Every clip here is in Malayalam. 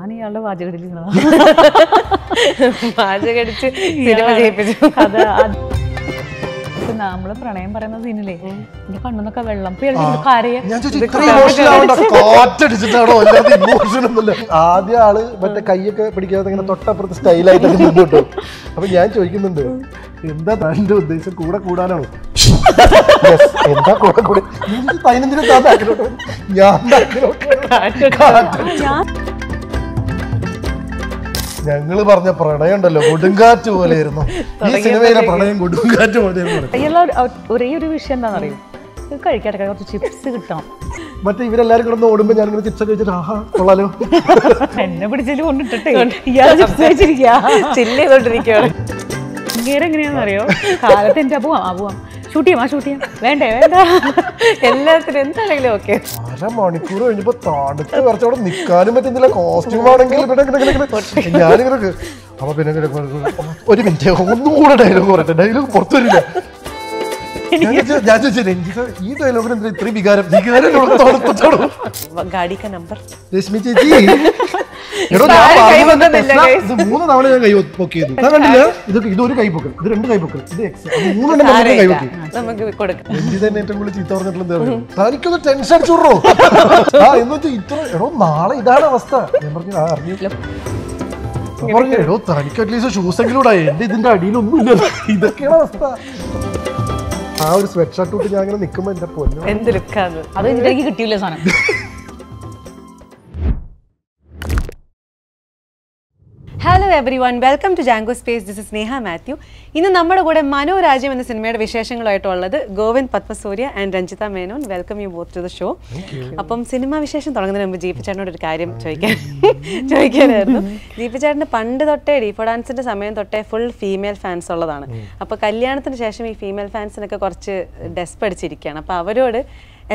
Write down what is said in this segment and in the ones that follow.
ഞാൻ ഇയാളുടെ വാചകടിച്ചിരുന്നതാ. വാചകടിച്ച് സിനിമ ചെയ്യിപ്പിച്ചു. നമ്മള് പ്രണയം പറയുന്ന സീനില്ലേ എന്റെ കണ്ണൊന്നൊക്കെ വെള്ളം ആദ്യ ആള് മറ്റേ കൈയൊക്കെ പിടിക്കാതെ ഇങ്ങനെ തൊട്ടപ്പുറത്ത് സ്റ്റൈലായിട്ട് മുന്നോട്ട്. അപ്പൊ ഞാൻ ചോദിക്കുന്നുണ്ട് എന്താ തന്റെ ഉദ്ദേശം കൂടെ കൂടാനാണോ? എന്താ കൂടെ കൂടെ പതിനഞ്ചിന് ഞാൻ ഞങ്ങള് പറഞ്ഞ പ്രണയം ഉണ്ടല്ലോ കൊടുങ്കാറ്റ് പോലെയായിരുന്നു. ഈ സിനിമയിലെ പ്രണയം കൊടുങ്കാറ്റ് പോലെയായിരുന്നു. ഒരേ ഒരു വിഷയം എന്താണെന്നറിയോ, കഴിക്കാട്ടെ കുറച്ച് ചിപ്സ് കിട്ടാം. മറ്റേ ഇവരെല്ലാരും കിടന്ന് ഓടുമ്പോ ഞാനിങ്ങനെ ചിപ്സ് കഴിച്ചിട്ട് ആഹാ കൊള്ളാലോ എന്നെ പിടിച്ചിട്ട് കൊണ്ടിട്ടേ ഇയാളെ ചിപ്സ് കഴിച്ചിരിക്കുക ചില്ല് ചെയ്തോണ്ടിരിക്കുകയാണ്. ഇങ്ങനെ എങ്ങനെയാണെന്നറിയോ, കാലത്ത് എന്റെ പോവാം ഷൂട്ട് ചെയ്യാം വേണ്ടേ വേണ്ട എല്ലാത്തിനും എന്താണെങ്കിലും ഓക്കെ. മണിക്കൂർ കഴിഞ്ഞപ്പോ തണുത്ത് കുറച്ചവിടെ നിക്കാനും പറ്റുന്നില്ല. കോസ്റ്റ്യൂം ആണെങ്കിൽ ഞാനിങ്ങനെ അപ്പൊ പിന്നെ ഒരു മിനിറ്റ് ഒന്നുകൂടെ ഡയലോഗ് പറയട്ടെ. ഡയലോഗ് പുറത്തു വരില്ല. ഞാൻ ചോദിച്ചു രഞ്ജിത്ത് ഈ ഡയലോഗിന് എന്താ ഇത്രയും വികാരം? രശ്മി ചേച്ചി ഇത് 3 തവണ ഞാൻ കൈ പൊക്കിയത് കണ്ടില്ല. ഇതൊരു കൈ പൊക്കൽ, ഇത് 2 കൈ പൊക്കൽ, ഇത് 3 കൈ പൊക്കി. രഞ്ജിത്ത് തന്നെ ഏറ്റവും കൂടുതൽ ചീത്ത പറഞ്ഞിട്ടുള്ള തനിക്കൊന്ന് ടെൻഷൻ അടിച്ചുടോ എന്ന് വെച്ചാൽ ഇത്ര എടോ നാളെ ഇതാണ് അവസ്ഥ. ഞാൻ പറഞ്ഞു പറഞ്ഞു എടോ തനിക്ക് അറ്റ്ലീസ്റ്റ് ഷൂസ് എങ്കിലും ഇടായി, എന്റെ ഇതിന്റെ അടിയിലൊന്നും ഇല്ലല്ലോ. ഇതൊക്കെയാണ് അവസ്ഥ. ആ ഒരു സ്വെറ്റ് ഷർട്ട് ഇട്ട് ഞാൻ അങ്ങനെ നിൽക്കുമ്പോ എന്റെ പൊന്നു എന്ത് ലുക്കാണ് അത്. എനിക്ക് കിട്ടിയില്ല സാധനം. Hello everyone, welcome to Jango Space. This is Sneha Mathew. ഇന്ന് നമ്മുടെ കൂടെ മനോരാജ്യം എന്ന സിനിമയുടെ വിശേഷങ്ങളായിട്ടുള്ളത് Govind Padmasoorya and Ranjitha Menon. Welcome you both to the show. അപ്പം സിനിമ വിശേഷം തുടങ്ങുന്നതിന് മുമ്പ് ജീപ്പിച്ചേട്ടനോട് ഒരു കാര്യം ചോദിക്കാനായിരുന്നു. ജീപ്പിച്ചേട്ടന് പണ്ട് തൊട്ടേ ഡീഫോ ഡാൻസിന്റെ സമയം തൊട്ടേ ഫുൾ ഫീമെയിൽ ഫാൻസ് ഉള്ളതാണ്. അപ്പോൾ കല്യാണത്തിന് ശേഷം ഈ ഫീമെയിൽ ഫാൻസിനൊക്കെ കുറച്ച് ഡെസ്പ് അടിച്ചിരിക്കുകയാണ്. അപ്പോൾ അവരോട്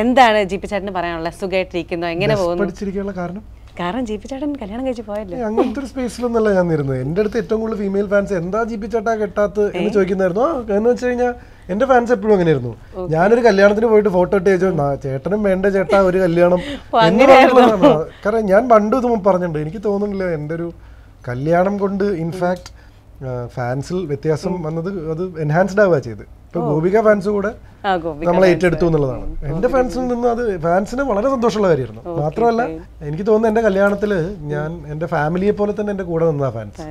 എന്താണ് ജീപ്പിച്ചേട്ടന് പറയാനുള്ളത്? സുഖമായിട്ടിരിക്കുന്നോ? എങ്ങനെ പോകുന്നു? കാരണം ജീപ്പിച്ചേട്ടൻ കല്യാണം കഴിച്ച് പോയല്ലോ. അങ്ങനത്തെ ഒരു സ്പേസിലൊന്നല്ല ഞാൻ ഇരുന്നത്. എൻ്റെ അടുത്ത് ഏറ്റവും കൂടുതൽ ഫീമെയിൽ ഫാൻസ് എന്താ ജീപ്പിച്ചേട്ടാ കെട്ടാത്ത് എന്ന് ചോദിക്കുന്നായിരുന്നു. എന്ന് വെച്ച് കഴിഞ്ഞാൽ എൻ്റെ ഫാൻസ് എപ്പോഴും അങ്ങനെയായിരുന്നു. ഞാനൊരു കല്യാണത്തിന് പോയിട്ട് ഫോട്ടോ ഇട്ട് ചോദിച്ചു ചേട്ടനും വേണ്ട ചേട്ടാ ഒരു കല്യാണം എന്ന് പറഞ്ഞിട്ടുള്ളതാണ്. കാരണം ഞാൻ പണ്ട് ഇത് പറഞ്ഞിട്ടുണ്ട്. എനിക്ക് തോന്നുന്നില്ല എൻ്റെ ഒരു കല്യാണം കൊണ്ട് ഇൻഫാക്ട് ഫാൻസിൽ വ്യത്യാസം വന്നത് അത് എൻഹാൻസ്ഡ് ആവുക ചെയ്ത്. ഇപ്പൊ ഗോപിക ഫാൻസ് കൂടെ നമ്മളെ ഏറ്റെടുത്തു എന്നുള്ളതാണ്. എന്റെ ഫാൻസിൽ നിന്ന് അത് ഫാൻസിന് വളരെ സന്തോഷമുള്ള കാര്യമായിരുന്നു. മാത്രമല്ല എനിക്ക് തോന്നുന്നു എന്റെ കല്യാണത്തില് ഞാൻ എന്റെ ഫാമിലിയെ പോലെ തന്നെ എന്റെ കൂടെ നിന്ന ഫാൻസ്.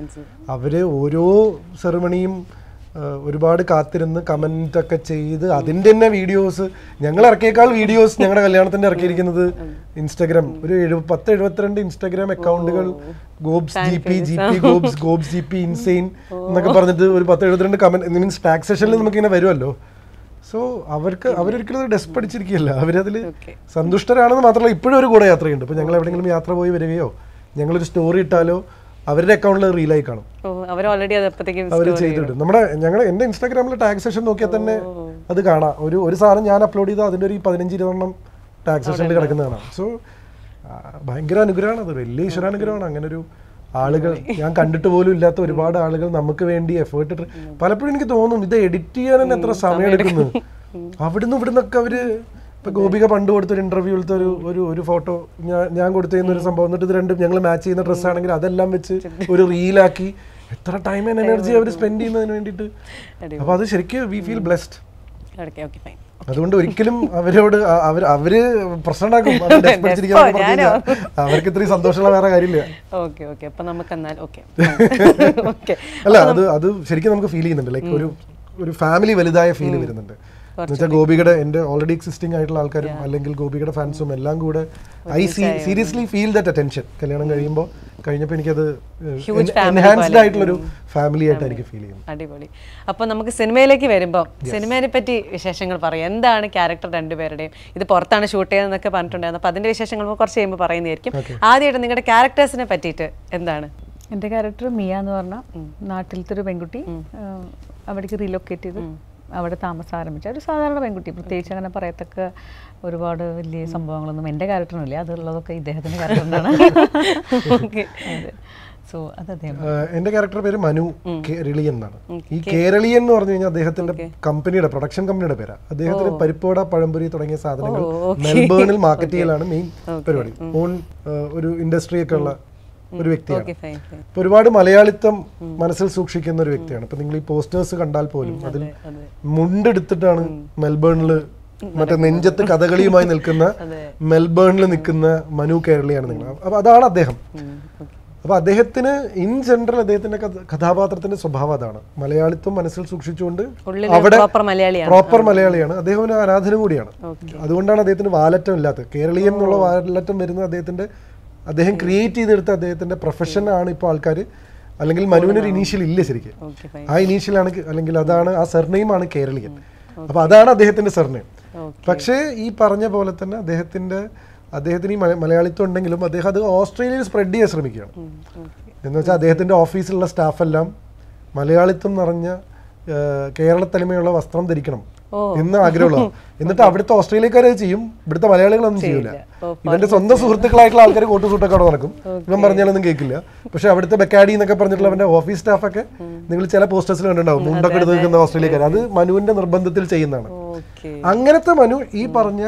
അവര് ഓരോ സെറിമണിയും ഒരുപാട് കാത്തിരുന്ന് കമന്റ് ഒക്കെ ചെയ്ത് അതിന്റെ തന്നെ വീഡിയോസ്, ഞങ്ങൾ ഇറക്കിയേക്കാൾ വീഡിയോസ് ഞങ്ങളുടെ കല്യാണത്തിന്റെ ഇറക്കിയിരിക്കുന്നത് ഇൻസ്റ്റാഗ്രാം ഒരു 72 ഇൻസ്റ്റാഗ്രാം അക്കൗണ്ടുകൾ ഗോബ്സ് ജി പി ഇൻസെയിൻ എന്നൊക്കെ പറഞ്ഞിട്ട് ഒരു 10-72 കമന്റ് മീൻസ് ടാഗ് സെഷനിൽ നമുക്ക് ഇങ്ങനെ വരുമല്ലോ. സോ അവരൊരിക്കലും ഡെസ്പ് അടിച്ചിരിക്കുകയല്ല, അവരതിൽ സന്തുഷ്ടരാണെന്ന് മാത്രമല്ല ഇപ്പോഴും ഒരു കൂടെ യാത്രയുണ്ട്. ഇപ്പൊ ഞങ്ങൾ എവിടെയെങ്കിലും യാത്ര പോയി വരികയോ ഞങ്ങളൊരു സ്റ്റോറി ഇട്ടാലോ അവരുടെ അക്കൗണ്ടിൽ റീലായി കാണും. അവർ ചെയ്തിട്ട് എന്റെ ഇൻസ്റ്റാഗ്രാമിൽ ടാഗ് സെഷൻ നോക്കിയാൽ തന്നെ അത് കാണാം. ഒരു സാധനം ഞാൻ അപ്ലോഡ് ചെയ്താൽ അതിന്റെ ഒരു 15-20 ടാഗ് സെഷനിൽ കിടക്കുന്ന കാണാം. സോ ഭയങ്കര അനുഗ്രഹമാണ് അത്, വലിയ ഈശ്വരാനുഗ്രഹമാണ്. അങ്ങനെ ഒരു ആളുകൾ ഞാൻ കണ്ടിട്ട് പോലും ഇല്ലാത്ത ഒരുപാട് ആളുകൾ നമുക്ക് വേണ്ടി എഫേർട്ട് ഇട്ട്. പലപ്പോഴും എനിക്ക് തോന്നും ഇത് എഡിറ്റ് ചെയ്യാൻ തന്നെ എത്ര സമയം എടുക്കുന്നു. ഇവിടുന്നൊക്കെ അവര് ഇപ്പൊ ഗോപിക പണ്ട് കൊടുത്തൊരു ഇന്റർവ്യൂലത്തെ ഒരു ഫോട്ടോ ഞാൻ കൊടുത്തുന്ന ഒരു സംഭവം, എന്നിട്ട് ഇത് രണ്ടും ഞങ്ങൾ മാച്ച് ചെയ്യുന്ന ഡ്രസ്സ് ആണെങ്കിൽ അതെല്ലാം വെച്ച് ഒരു റീലാക്കി എത്ര ടൈം ആൻഡ് എനർജി അവർ സ്പെൻഡ് ചെയ്യുന്നതിന് വേണ്ടിയിട്ട്. അപ്പൊ അത് ശരിക്കും വി ഫീൽ ബ്ലെസ്ഡ്. അതുകൊണ്ട് ഒരിക്കലും അവരോട് അവര് പ്രശ്നം ഉണ്ടാക്കും. അവർക്ക് ഇത്രയും സന്തോഷമുള്ള വേറെ കാര്യമില്ല. അല്ല അത് ശരിക്കും നമുക്ക് ഫീൽ ചെയ്യുന്നുണ്ട്. ലൈക്ക് ഒരു ഫാമിലി വലുതായ ഫീൽ വരുന്നുണ്ട്. എന്നുവെച്ചാൽ ഗോപികയുടെ എൻ്റെ ഓൾറെഡി എക്സിസ്റ്റിംഗ് ആയിട്ടുള്ള ആൾക്കാരും അല്ലെങ്കിൽ ഗോപികയുടെ ഫാൻസും എല്ലാം കൂടെ സീരിയസ്ലി ഫീൽ ദാറ്റ് അറ്റൻഷൻ. കല്യാണം കഴിഞ്ഞപ്പോൾ എനിക്കത് എൻഹാൻസ്ഡ് ആയിട്ടുള്ളൊരു ഫാമിലി ആയിട്ട് എനിക്ക് ഫീൽ ചെയ്യുന്നു. അടിപൊളി. അപ്പൊ നമുക്ക് സിനിമയിലേക്ക് വരുമ്പോൾ സിനിമയെ പറ്റി വിശേഷങ്ങൾ പറയാം. എന്താണ് ക്യാരക്ടർ രണ്ടുപേരുടെയും? ഇത് പുറത്താണ് ഷൂട്ട് ചെയ്യുന്നതെന്നൊക്കെ പറഞ്ഞിട്ടുണ്ടായിരുന്നു. അപ്പൊ അതിന്റെ വിശേഷങ്ങൾ കുറച്ച് കഴിയുമ്പോൾ പറയുന്നതായിരിക്കും. ആദ്യമായിട്ട് നിങ്ങളുടെ ക്യാരക്ടേഴ്സിനെ പറ്റിയിട്ട് എന്താണ്? എൻ്റെ ക്യാരക്ടർ മിയ എന്ന് പറഞ്ഞ നാട്ടിലത്തെ ഒരു പെൺകുട്ടി. അവിടേക്ക് റീലൊക്കേറ്റ് ചെയ്ത് അവിടെ താമസം ആരംഭിച്ച ഒരു സാധാരണ പെൺകുട്ടി. പ്രത്യേകിച്ച് അങ്ങനെ പറയത്തക്ക ഒരുപാട് വലിയ സംഭവങ്ങളൊന്നും എൻ്റെ ക്യാരക്ടറിനില്ല. അതുള്ളതൊക്കെ ഇദ്ദേഹത്തിൻ്റെ ക്യാരക്ടറിനാണ്. സോ അത് എൻ്റെ ക്യാരക്ടർ പേര് മനു കേരളിയൻ എന്നാണ്. ഈ കേരളിയൻ എന്ന് പറഞ്ഞു കഴിഞ്ഞാൽ അദ്ദേഹത്തിന്റെ കമ്പനിയുടെ പ്രൊഡക്ഷൻ കമ്പനിയുടെ പേരാണ്. അദ്ദേഹത്തിന് പരിപ്പുവട പഴംപൊരി തുടങ്ങിയ സാധനങ്ങൾ മെൽബേണിൽ മാർക്കറ്റ് ചെയ്യലാണ് മെയിൻ പരിപാടി. ഓൺ ഒരു ഇൻഡസ്ട്രി ഒക്കെ ഉള്ള ഒരു വ്യക്തിയാണ്. ഇപ്പൊ ഒരുപാട് മലയാളിത്തം മനസ്സിൽ സൂക്ഷിക്കുന്ന ഒരു വ്യക്തിയാണ്. ഇപ്പൊ നിങ്ങൾ ഈ പോസ്റ്റേഴ്സ് കണ്ടാൽ പോലും അതിൽ മുണ്ടെടുത്തിട്ടാണ് മെൽബേണില് മറ്റേ നെഞ്ചത്ത് കഥകളിയുമായി നിൽക്കുന്ന മെൽബേണിൽ നിൽക്കുന്ന മനു കേരളിയാണ് നിങ്ങൾ. അപ്പൊ അതാണ് അദ്ദേഹം. അപ്പൊ അദ്ദേഹത്തിന് ഇൻ ജനറൽ അദ്ദേഹത്തിന്റെ കഥാപാത്രത്തിന്റെ സ്വഭാവം അതാണ്. മലയാളിത്വം മനസ്സിൽ സൂക്ഷിച്ചുകൊണ്ട് അവിടെ പ്രോപ്പർ മലയാളിയാണ്. അദ്ദേഹം ഒരു അനാഥനും കൂടിയാണ്. അതുകൊണ്ടാണ് അദ്ദേഹത്തിന് വാലറ്റം ഇല്ലാത്തത്. കേരളീയൻ എന്നുള്ള വാലറ്റം വരുന്നത് അദ്ദേഹം ക്രിയേറ്റ് ചെയ്തെടുത്ത അദ്ദേഹത്തിന്റെ പ്രൊഫഷൻ ആണ്. ഇപ്പോൾ ആൾക്കാർ അല്ലെങ്കിൽ മനുവിനൊരു ഇനീഷ്യൽ ഇല്ല ശരിക്കും. ആ ഇനീഷ്യലാണ് അല്ലെങ്കിൽ അതാണ് ആ സർനെയിം ആണ് കേരളീയൻ. അപ്പൊ അതാണ് അദ്ദേഹത്തിന്റെ സർനെയിം. പക്ഷേ ഈ പറഞ്ഞ പോലെ തന്നെ അദ്ദേഹത്തിന് ഈ മലയാളിത്വം ഉണ്ടെങ്കിലും അദ്ദേഹം അത് ഓസ്ട്രേലിയയിൽ സ്പ്രെഡ് ചെയ്യാൻ ശ്രമിക്കുകയാണ്. എന്ന് വെച്ചാൽ അദ്ദേഹത്തിന്റെ ഓഫീസിലുള്ള സ്റ്റാഫെല്ലാം മലയാളിത്വം നിറഞ്ഞ കേരളത്തനിമയുള്ള വസ്ത്രം ധരിക്കണം എന്ന് ആഗ്രഹമുള്ളതാണ്. എന്നിട്ട് അവിടുത്തെ ഓസ്ട്രേലിയക്കാരെ ചെയ്യും, ഇവിടുത്തെ മലയാളികളൊന്നും ചെയ്യൂല. ഇവന്റെ സ്വന്തം സുഹൃത്തുക്കളായിട്ടുള്ള ആൾക്കാർ കോട്ടു സൂട്ടൊക്കെ അവിടെ നടക്കും. ഇവൻ പറഞ്ഞാലൊന്നും കേൾക്കില്ല. പക്ഷെ അവിടുത്തെ ബെക്കാഡി എന്നൊക്കെ പറഞ്ഞിട്ടുള്ള അവന്റെ ഓഫീസ് സ്റ്റാഫൊക്കെ നിങ്ങൾ ചില പോസ്റ്റേഴ്സിൽ കണ്ടിട്ടുണ്ടാവും, മുണ്ടൊക്കെ എടുത്ത് നിൽക്കുന്ന ഓസ്ട്രേലിയക്കാർ. അത് മനുവിന്റെ നിർബന്ധത്തിൽ ചെയ്യുന്നതാണ്. അങ്ങനത്തെ മനു ഈ പറഞ്ഞ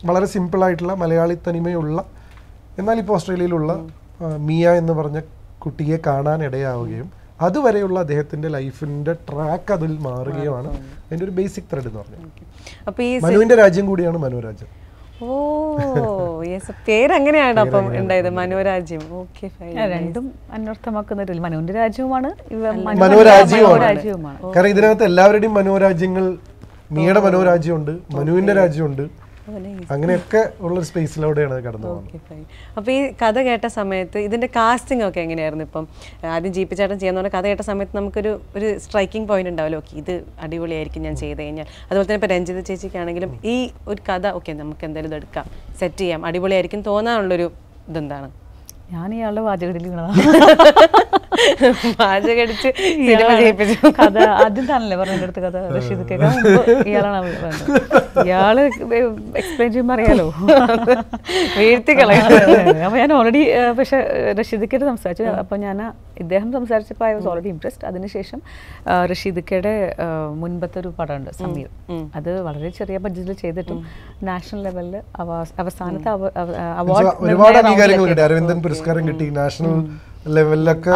വളരെ സിമ്പിൾ ആയിട്ടുള്ള മലയാളി തനിമയുള്ള എന്നാൽ ഇപ്പോൾ ഓസ്ട്രേലിയയിലുള്ള മിയ എന്ന് പറഞ്ഞ കുട്ടിയെ കാണാൻ ഇടയാവുകയും അതുവരെയുള്ള അദ്ദേഹത്തിന്റെ ലൈഫിന്റെ ട്രാക്ക് അതിൽ മാറുകയുമാണ് അതിന്റെ ഒരു ബേസിക് ത്രെഡ് എന്ന് പറഞ്ഞത്. മനുവിന്റെ രാജ്യം കൂടിയാണ് മനോരാജ്യം. പേരങ്ങനെയാണ് അപ്പം ഉണ്ടായത്, മനോരാജ്യം. രണ്ടും അന്വർത്ഥമാക്കുന്ന മനുവിന്റെ രാജ്യവുമാണ് മനോരാജ്യവുമാണ്. കാരണം ഇതിനകത്ത് എല്ലാവരുടെയും മനോരാജ്യങ്ങൾ, മിയയുടെ മനോരാജ്യമുണ്ട്, മനുവിന്റെ രാജ്യമുണ്ട്, അങ്ങനെയൊക്കെ ഉള്ളൊരു സ്പേസിലൂടെയാണ് കടന്നു പോകുന്നത്. അപ്പോൾ ഈ കഥ കേട്ട സമയത്ത് ഇതിന്റെ കാസ്റ്റിംഗ് ഒക്കെ എങ്ങനെയായിരുന്നു? ഇപ്പം ആദ്യം ജീപ്പി ചേട്ടൻ ചെയ്യുന്ന കഥ കേട്ട സമയത്ത് നമുക്കൊരു സ്ട്രൈക്കിംഗ് പോയിന്റ് ഉണ്ടാവല്ലോ, ഓക്കെ ഇത് അടിപൊളിയായിരിക്കും ഞാൻ ചെയ്ത് കഴിഞ്ഞാൽ. അതുപോലെ തന്നെ ഇപ്പം രഞ്ജിത ചേച്ചിക്കാണെങ്കിലും ഈ ഒരു കഥ ഓക്കെ നമുക്ക് എന്തായാലും ഇത് എടുക്കാം, സെറ്റ് ചെയ്യാം, അടിപൊളിയായിരിക്കും തോന്നാനുള്ളൊരു ഇതെന്താണ്? ഞാൻ ഇയാളുടെ വാചകടിയിൽ വാചകടിച്ച് കഥ ആദ്യം താനല്ലേ പറഞ്ഞ അടുത്ത് കഥ റഷീദ് കേൾക്കാൻ ഇയാളാണ് ഇയാള് എക്സ്പ്ലെയിൻ ചെയ്യുമ്പോൾ അറിയാലോ അപ്പൊ ഞാൻ ഓൾറെഡി പക്ഷെ റഷീദിക്കയുടെ സംസാരിച്ചു. അപ്പൊ ഞാൻ ഇദ്ദേഹം സംസാരിച്ചപ്പോൾ ഐ വാസ് ഓൾറെഡി ഇംപ്രസ്ഡ്. അതിനുശേഷം റഷീദിക്കയുടെ മുൻപത്തെ ഒരു പടമുണ്ട് സമീർ, അത് വളരെ ചെറിയ ബഡ്ജറ്റിൽ ചെയ്തിട്ടും നാഷണൽ ലെവലിൽ അവസാനത്തെ അവാർഡ് ഒരുപാട് അംഗീകാരങ്ങൾ കിട്ടി, അരവിന്ദൻ പുരസ്കാരം കിട്ടി, നാഷണൽ ലെവലിലൊക്കെ.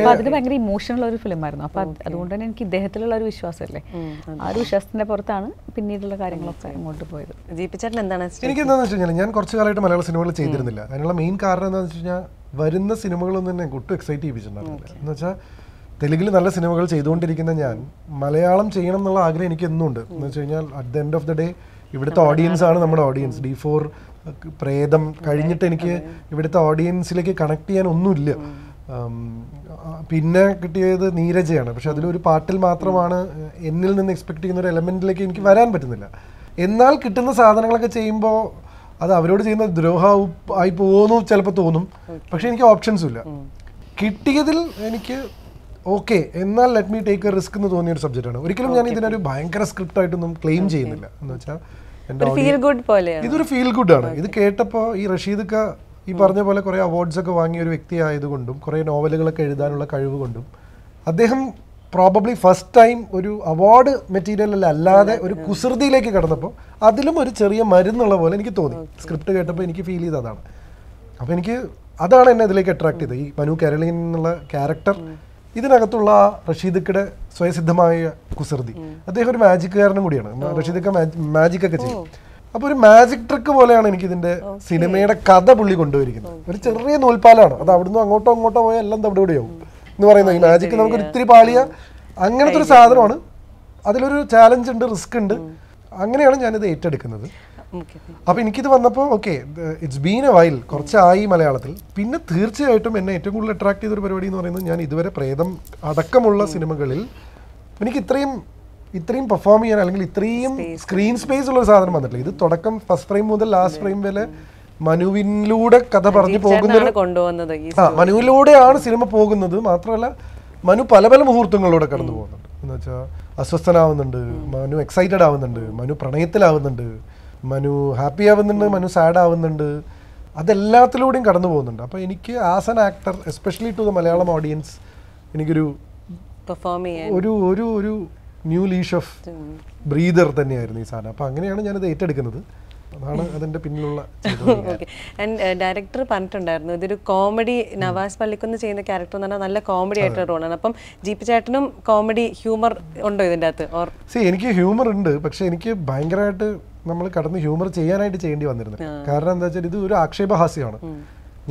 അതിന് ഭയങ്കര ഇമോഷണൽ ഒരു ഫിലിമായിരുന്നു. അപ്പൊ അതുകൊണ്ട് തന്നെ എനിക്ക് ഇദ്ദേഹത്തിലുള്ള ഒരു വിശ്വാസമല്ലേ, ആ ഒരു വിശ്വാസത്തിന്റെ പുറത്താണ് പിന്നീടുള്ള കാര്യങ്ങളൊക്കെ അങ്ങോട്ട് പോയത്. ജീപ്പിച്ചേട്ടൻ എന്താണ്? എനിക്ക് എന്താണെന്ന് വെച്ച് കഴിഞ്ഞാൽ ഞാൻ കുറച്ച് കാലമായിട്ട് മലയാള സിനിമകൾ ചെയ്തിരുന്നില്ല. അതിനുള്ള മെയിൻ കാരണം എന്താണെന്ന് വെച്ച് കഴിഞ്ഞാൽ വരുന്ന സിനിമകളൊന്നും തന്നെ ഒട്ടും എക്സൈറ്റ് ചെയ്യിപ്പിച്ചിട്ടുണ്ടായിരുന്നില്ല. എന്ന് വെച്ചാൽ തെലുങ്കിൽ നല്ല സിനിമകൾ ചെയ്തുകൊണ്ടിരിക്കുന്ന ഞാൻ മലയാളം ചെയ്യണം എന്നുള്ള ആഗ്രഹം എനിക്ക് എന്നും ഉണ്ട്. എന്ന് വെച്ച് കഴിഞ്ഞാൽ at the end of the day ഇവിടുത്തെ ഓഡിയൻസ് ആണ് നമ്മുടെ ഓഡിയൻസ്. D4 പ്രേതം കഴിഞ്ഞിട്ട് എനിക്ക് ഇവിടുത്തെ ഓഡിയൻസിലേക്ക് കണക്ട് ചെയ്യാൻ ഒന്നുമില്ല. പിന്നെ കിട്ടിയത് നീരജയാണ്. പക്ഷെ അതിലൊരു പാട്ടിൽ മാത്രമാണ് എന്നിൽ നിന്ന് എക്സ്പെക്ട് ചെയ്യുന്ന ഒരു എലമെന്റിലേക്ക് എനിക്ക് വരാൻ പറ്റുന്നില്ല. എന്നാൽ കിട്ടുന്ന സാധനങ്ങളൊക്കെ ചെയ്യുമ്പോൾ അത് അവരോട് ചെയ്യുന്ന ദ്രോഹം ആയി പോകുന്നു ചിലപ്പോൾ തോന്നും. പക്ഷെ എനിക്ക് ഓപ്ഷൻസും ഇല്ല. കിട്ടിയതിൽ എനിക്ക് ഓക്കെ എന്നാൽ let me take A risk എന്ന് തോന്നിയ ഒരു സബ്ജക്റ്റാണ്. ഒരിക്കലും ഞാൻ ഇതിനൊരു ഭയങ്കര സ്ക്രിപ്റ്റ് ആയിട്ടൊന്നും ക്ലെയിം ചെയ്യുന്നില്ല. എന്ന് വെച്ചാൽ ഇതൊരു ഫീൽ ഗുഡ് ആണ്. ഇത് കേട്ടപ്പോൾ ഈ റഷീദ് ഈ പറഞ്ഞ പോലെ കുറെ അവാർഡ്സ് ഒക്കെ വാങ്ങിയ ഒരു വ്യക്തി ആയതുകൊണ്ടും കുറെ നോവലുകളൊക്കെ എഴുതാനുള്ള കഴിവ് കൊണ്ടും അദ്ദേഹം പ്രോബബ്ലി ഫസ്റ്റ് ടൈം ഒരു അവാർഡ് മെറ്റീരിയൽ അല്ലാതെ ഒരു കുസൃതിയിലേക്ക് കടന്നപ്പോൾ അതിലും ഒരു ചെറിയ മരുന്നുള്ള പോലെ എനിക്ക് തോന്നി. സ്ക്രിപ്റ്റ് കേട്ടപ്പോൾ എനിക്ക് ഫീൽ ചെയ്ത് അതാണ്. അപ്പോൾ എനിക്ക് അതാണ് എന്നെ ഇതിലേക്ക് അട്രാക്ട് ചെയ്തത്. ഈ മനു കേരളീയൻ എന്നുള്ള ക്യാരക്ടർ, ഇതിനകത്തുള്ള റഷീദക്കയുടെ സ്വയസിദ്ധമായ കുസൃതി. അദ്ദേഹം ഒരു മാജിക്കുകാരനും കൂടിയാണ്. റഷീദക്ക മാജിക് ഒക്കെ ചെയ്യും. അപ്പൊ ഒരു മാജിക് ട്രിക്ക് പോലെയാണ് എനിക്ക് ഇതിന്റെ സിനിമയുടെ കഥ പുള്ളി കൊണ്ടുപോയിരിക്കുന്നത്. ഒരു ചെറിയ നൂൽപ്പാലാണ്, അത് അവിടുന്ന് അങ്ങോട്ടോ പോയാൽ എല്ലാം തവിടെയാവും എന്ന് പറയുന്നത്. ഈ മാജിക്ക് നമുക്ക് ഒത്തിരി പാളിയ അങ്ങനത്തെ ഒരു സാധനമാണ്. അതിലൊരു ചാലഞ്ച് ഉണ്ട്, റിസ്ക് ഉണ്ട്. അങ്ങനെയാണ് ഞാനിത് ഏറ്റെടുക്കുന്നത്. അപ്പോൾ എനിക്കിത് വന്നപ്പോൾ okay it's been A while, കുറച്ചായി മലയാളത്തിൽ. പിന്നെ തീർച്ചയായിട്ടും എന്നെ ഏറ്റവും കൂടുതൽ അട്രാക്ട് ചെയ്തൊരു പരിപാടി എന്ന് പറയുന്നത് ഞാൻ ഇതുവരെ പ്രേതം അടക്കമുള്ള സിനിമകളിൽ എനിക്ക് ഇത്രയും പെർഫോം ചെയ്യാൻ അല്ലെങ്കിൽ ഇത്രയും സ്ക്രീൻ സ്പേസ് ഉള്ള ഒരു സാധനം വന്നിട്ടില്ല. ഇത് തുടക്കം ഫസ്റ്റ് ഫ്രെയിം മുതൽ ലാസ്റ്റ് ഫ്രെയിം വരെ മനുവിലൂടെ കഥ പറഞ്ഞു പോകുന്നത്. മനുവിലൂടെയാണ് സിനിമ പോകുന്നത്. മാത്രമല്ല മനു പല പല മുഹൂർത്തങ്ങളിലൂടെ കടന്നു പോകുന്നുണ്ട്. എന്ന് വെച്ചാൽ അസ്വസ്ഥനാവുന്നുണ്ട്, മനു എക്സൈറ്റഡ് ആവുന്നുണ്ട്, മനു പ്രണയത്തിലാവുന്നുണ്ട്, മനു ഹാപ്പി ആവുന്നുണ്ട്, മനു സാഡ് ആവുന്നുണ്ട്. അതെല്ലാത്തിലൂടെയും കടന്നു പോകുന്നുണ്ട്. അപ്പോൾ എനിക്ക് as an actor especially to the Malayalam audience എനിക്കൊരു ഒരു ന്യൂ ലീഷ് ഓഫ് ബ്രീതർ തന്നെയായിരുന്നു ഈ സാധനം. അപ്പോൾ അങ്ങനെയാണ് ഞാനത് ഏറ്റെടുക്കുന്നത്. അതാണ് അതിന്റെ പിന്നിലുള്ള ഓക്കെ. ആൻഡ് ഡയറക്ടർ പറഞ്ഞിട്ടുണ്ടായിരുന്നു ഇതൊരു കോമഡി, നവാസ് പള്ളിക്കുന്ന് ചെയ്യുന്ന ക്യാരക്ടർ എന്ന് പറഞ്ഞാൽ നല്ല കോമഡി ആയിട്ടുള്ള റോളാണ്. അപ്പം ജീപ്പി ചേട്ടനും കോമഡി ഹ്യൂമർ ഉണ്ടോ ഇതിൻ്റെ അകത്ത്? എനിക്ക് ഹ്യൂമർ ഉണ്ട്, പക്ഷെ എനിക്ക് ഭയങ്കരമായിട്ട് നമ്മൾ കടന്ന് ഹ്യൂമർ ചെയ്യാനായിട്ട് ചെയ്യേണ്ടി വന്നിരുന്നു. കാരണം എന്താ വെച്ചാൽ ഇത് ഒരു ആക്ഷേപഹാസ്യമാണ്.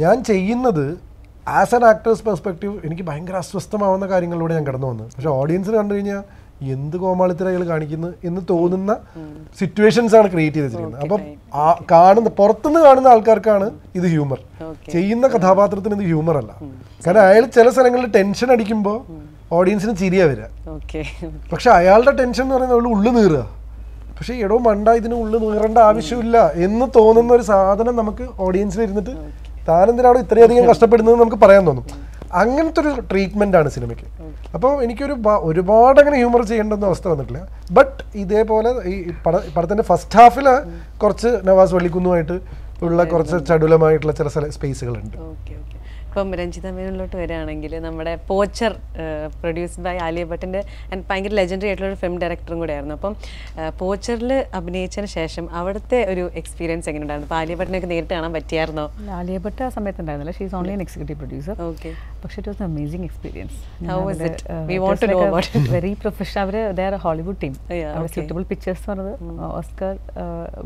ഞാൻ ചെയ്യുന്നത് ആസ് ആൻ ആക്ടേഴ്സ് പെർസ്പെക്റ്റീവ് എനിക്ക് ഭയങ്കര അസ്വസ്ഥമാവുന്ന കാര്യങ്ങളിലൂടെ ഞാൻ കടന്നു വന്നത്. പക്ഷെ ഓഡിയൻസിന് കണ്ടു കഴിഞ്ഞാൽ എന്ത് കോമാളിത്തരകൾ കാണിക്കുന്നു എന്ന് തോന്നുന്ന സിറ്റുവേഷൻസ് ആണ് ക്രിയേറ്റ് ചെയ്ത് വെച്ചിരിക്കുന്നത്. അപ്പം പുറത്തുനിന്ന് കാണുന്ന ആൾക്കാർക്കാണ് ഇത് ഹ്യൂമർ, ചെയ്യുന്ന കഥാപാത്രത്തിന് ഇത് ഹ്യൂമർ അല്ല. കാരണം അയാൾ ചില സ്ഥലങ്ങളിൽ ടെൻഷൻ അടിക്കുമ്പോൾ ഓഡിയൻസിന് ചിരിയാ വരിക. പക്ഷെ അയാളുടെ ടെൻഷൻ എന്ന് പറയുന്നത് ഉള്ളു നീറുക. പക്ഷെ എടോ മണ്ട, ഇതിന് ഉള്ളു നീറേണ്ട ആവശ്യമില്ല എന്ന് തോന്നുന്ന ഒരു സാധനം നമുക്ക് ഓഡിയൻസിൽ ഇരുന്നിട്ട് താനെന്തിനാണോ ഇത്രയധികം കഷ്ടപ്പെടുന്നത് നമുക്ക് പറയാൻ തോന്നും. അങ്ങനത്തെ ഒരു ട്രീറ്റ്മെന്റ് ആണ് സിനിമയ്ക്ക്. അപ്പോൾ എനിക്കൊരു ഒരുപാട് അങ്ങനെ ഹ്യൂമർ ചെയ്യേണ്ടെന്ന അവസ്ഥ വന്നിട്ടില്ല. ബട്ട് ഇതേപോലെ ഈ പടത്തിന്റെ ഫസ്റ്റ് ഹാഫില് കുറച്ച് നവാസ് വള്ളിക്കുന്നുമായിട്ട് ഉള്ള കുറച്ച് ചടുലമായിട്ടുള്ള ചില സ്പേസുകളുണ്ട്. ഇപ്പം രഞ്ജിത മേനോനിലോട്ട് വരികയാണെങ്കിൽ നമ്മുടെ പോച്ചർ പ്രൊഡ്യൂസ്ഡ് ബൈ ആലിയ ഭട്ടിൻ്റെ ഭയങ്കര ലെജൻഡറി ആയിട്ടുള്ള ഒരു ഫിലിം ഡയറക്ടറും കൂടെ ആയിരുന്നു. അപ്പം പോച്ചറിൽ അഭിനയിച്ചതിന് ശേഷം അവിടുത്തെ ഒരു എക്സ്പീരിയൻസ് എങ്ങനെ ഉണ്ടായിരുന്നു? അപ്പോൾ ആലിയ ഭട്ടിനൊക്കെ നേരിട്ട് കാണാൻ പറ്റിയായിരുന്നോ? ആലിയ ഭട്ട് ആ സമയത്ത് ഉണ്ടായിരുന്നില്ല. She is only an executive producer. Okay. പക്ഷേ it was amazing experience. How was it? We want to know about it. Very professional. അവർ they are a Hollywood team. അവർ സ്യൂട്ടബിൾ പിക്ചേഴ്സ് എന്ന് പറയുന്നത് ഓസ്കർ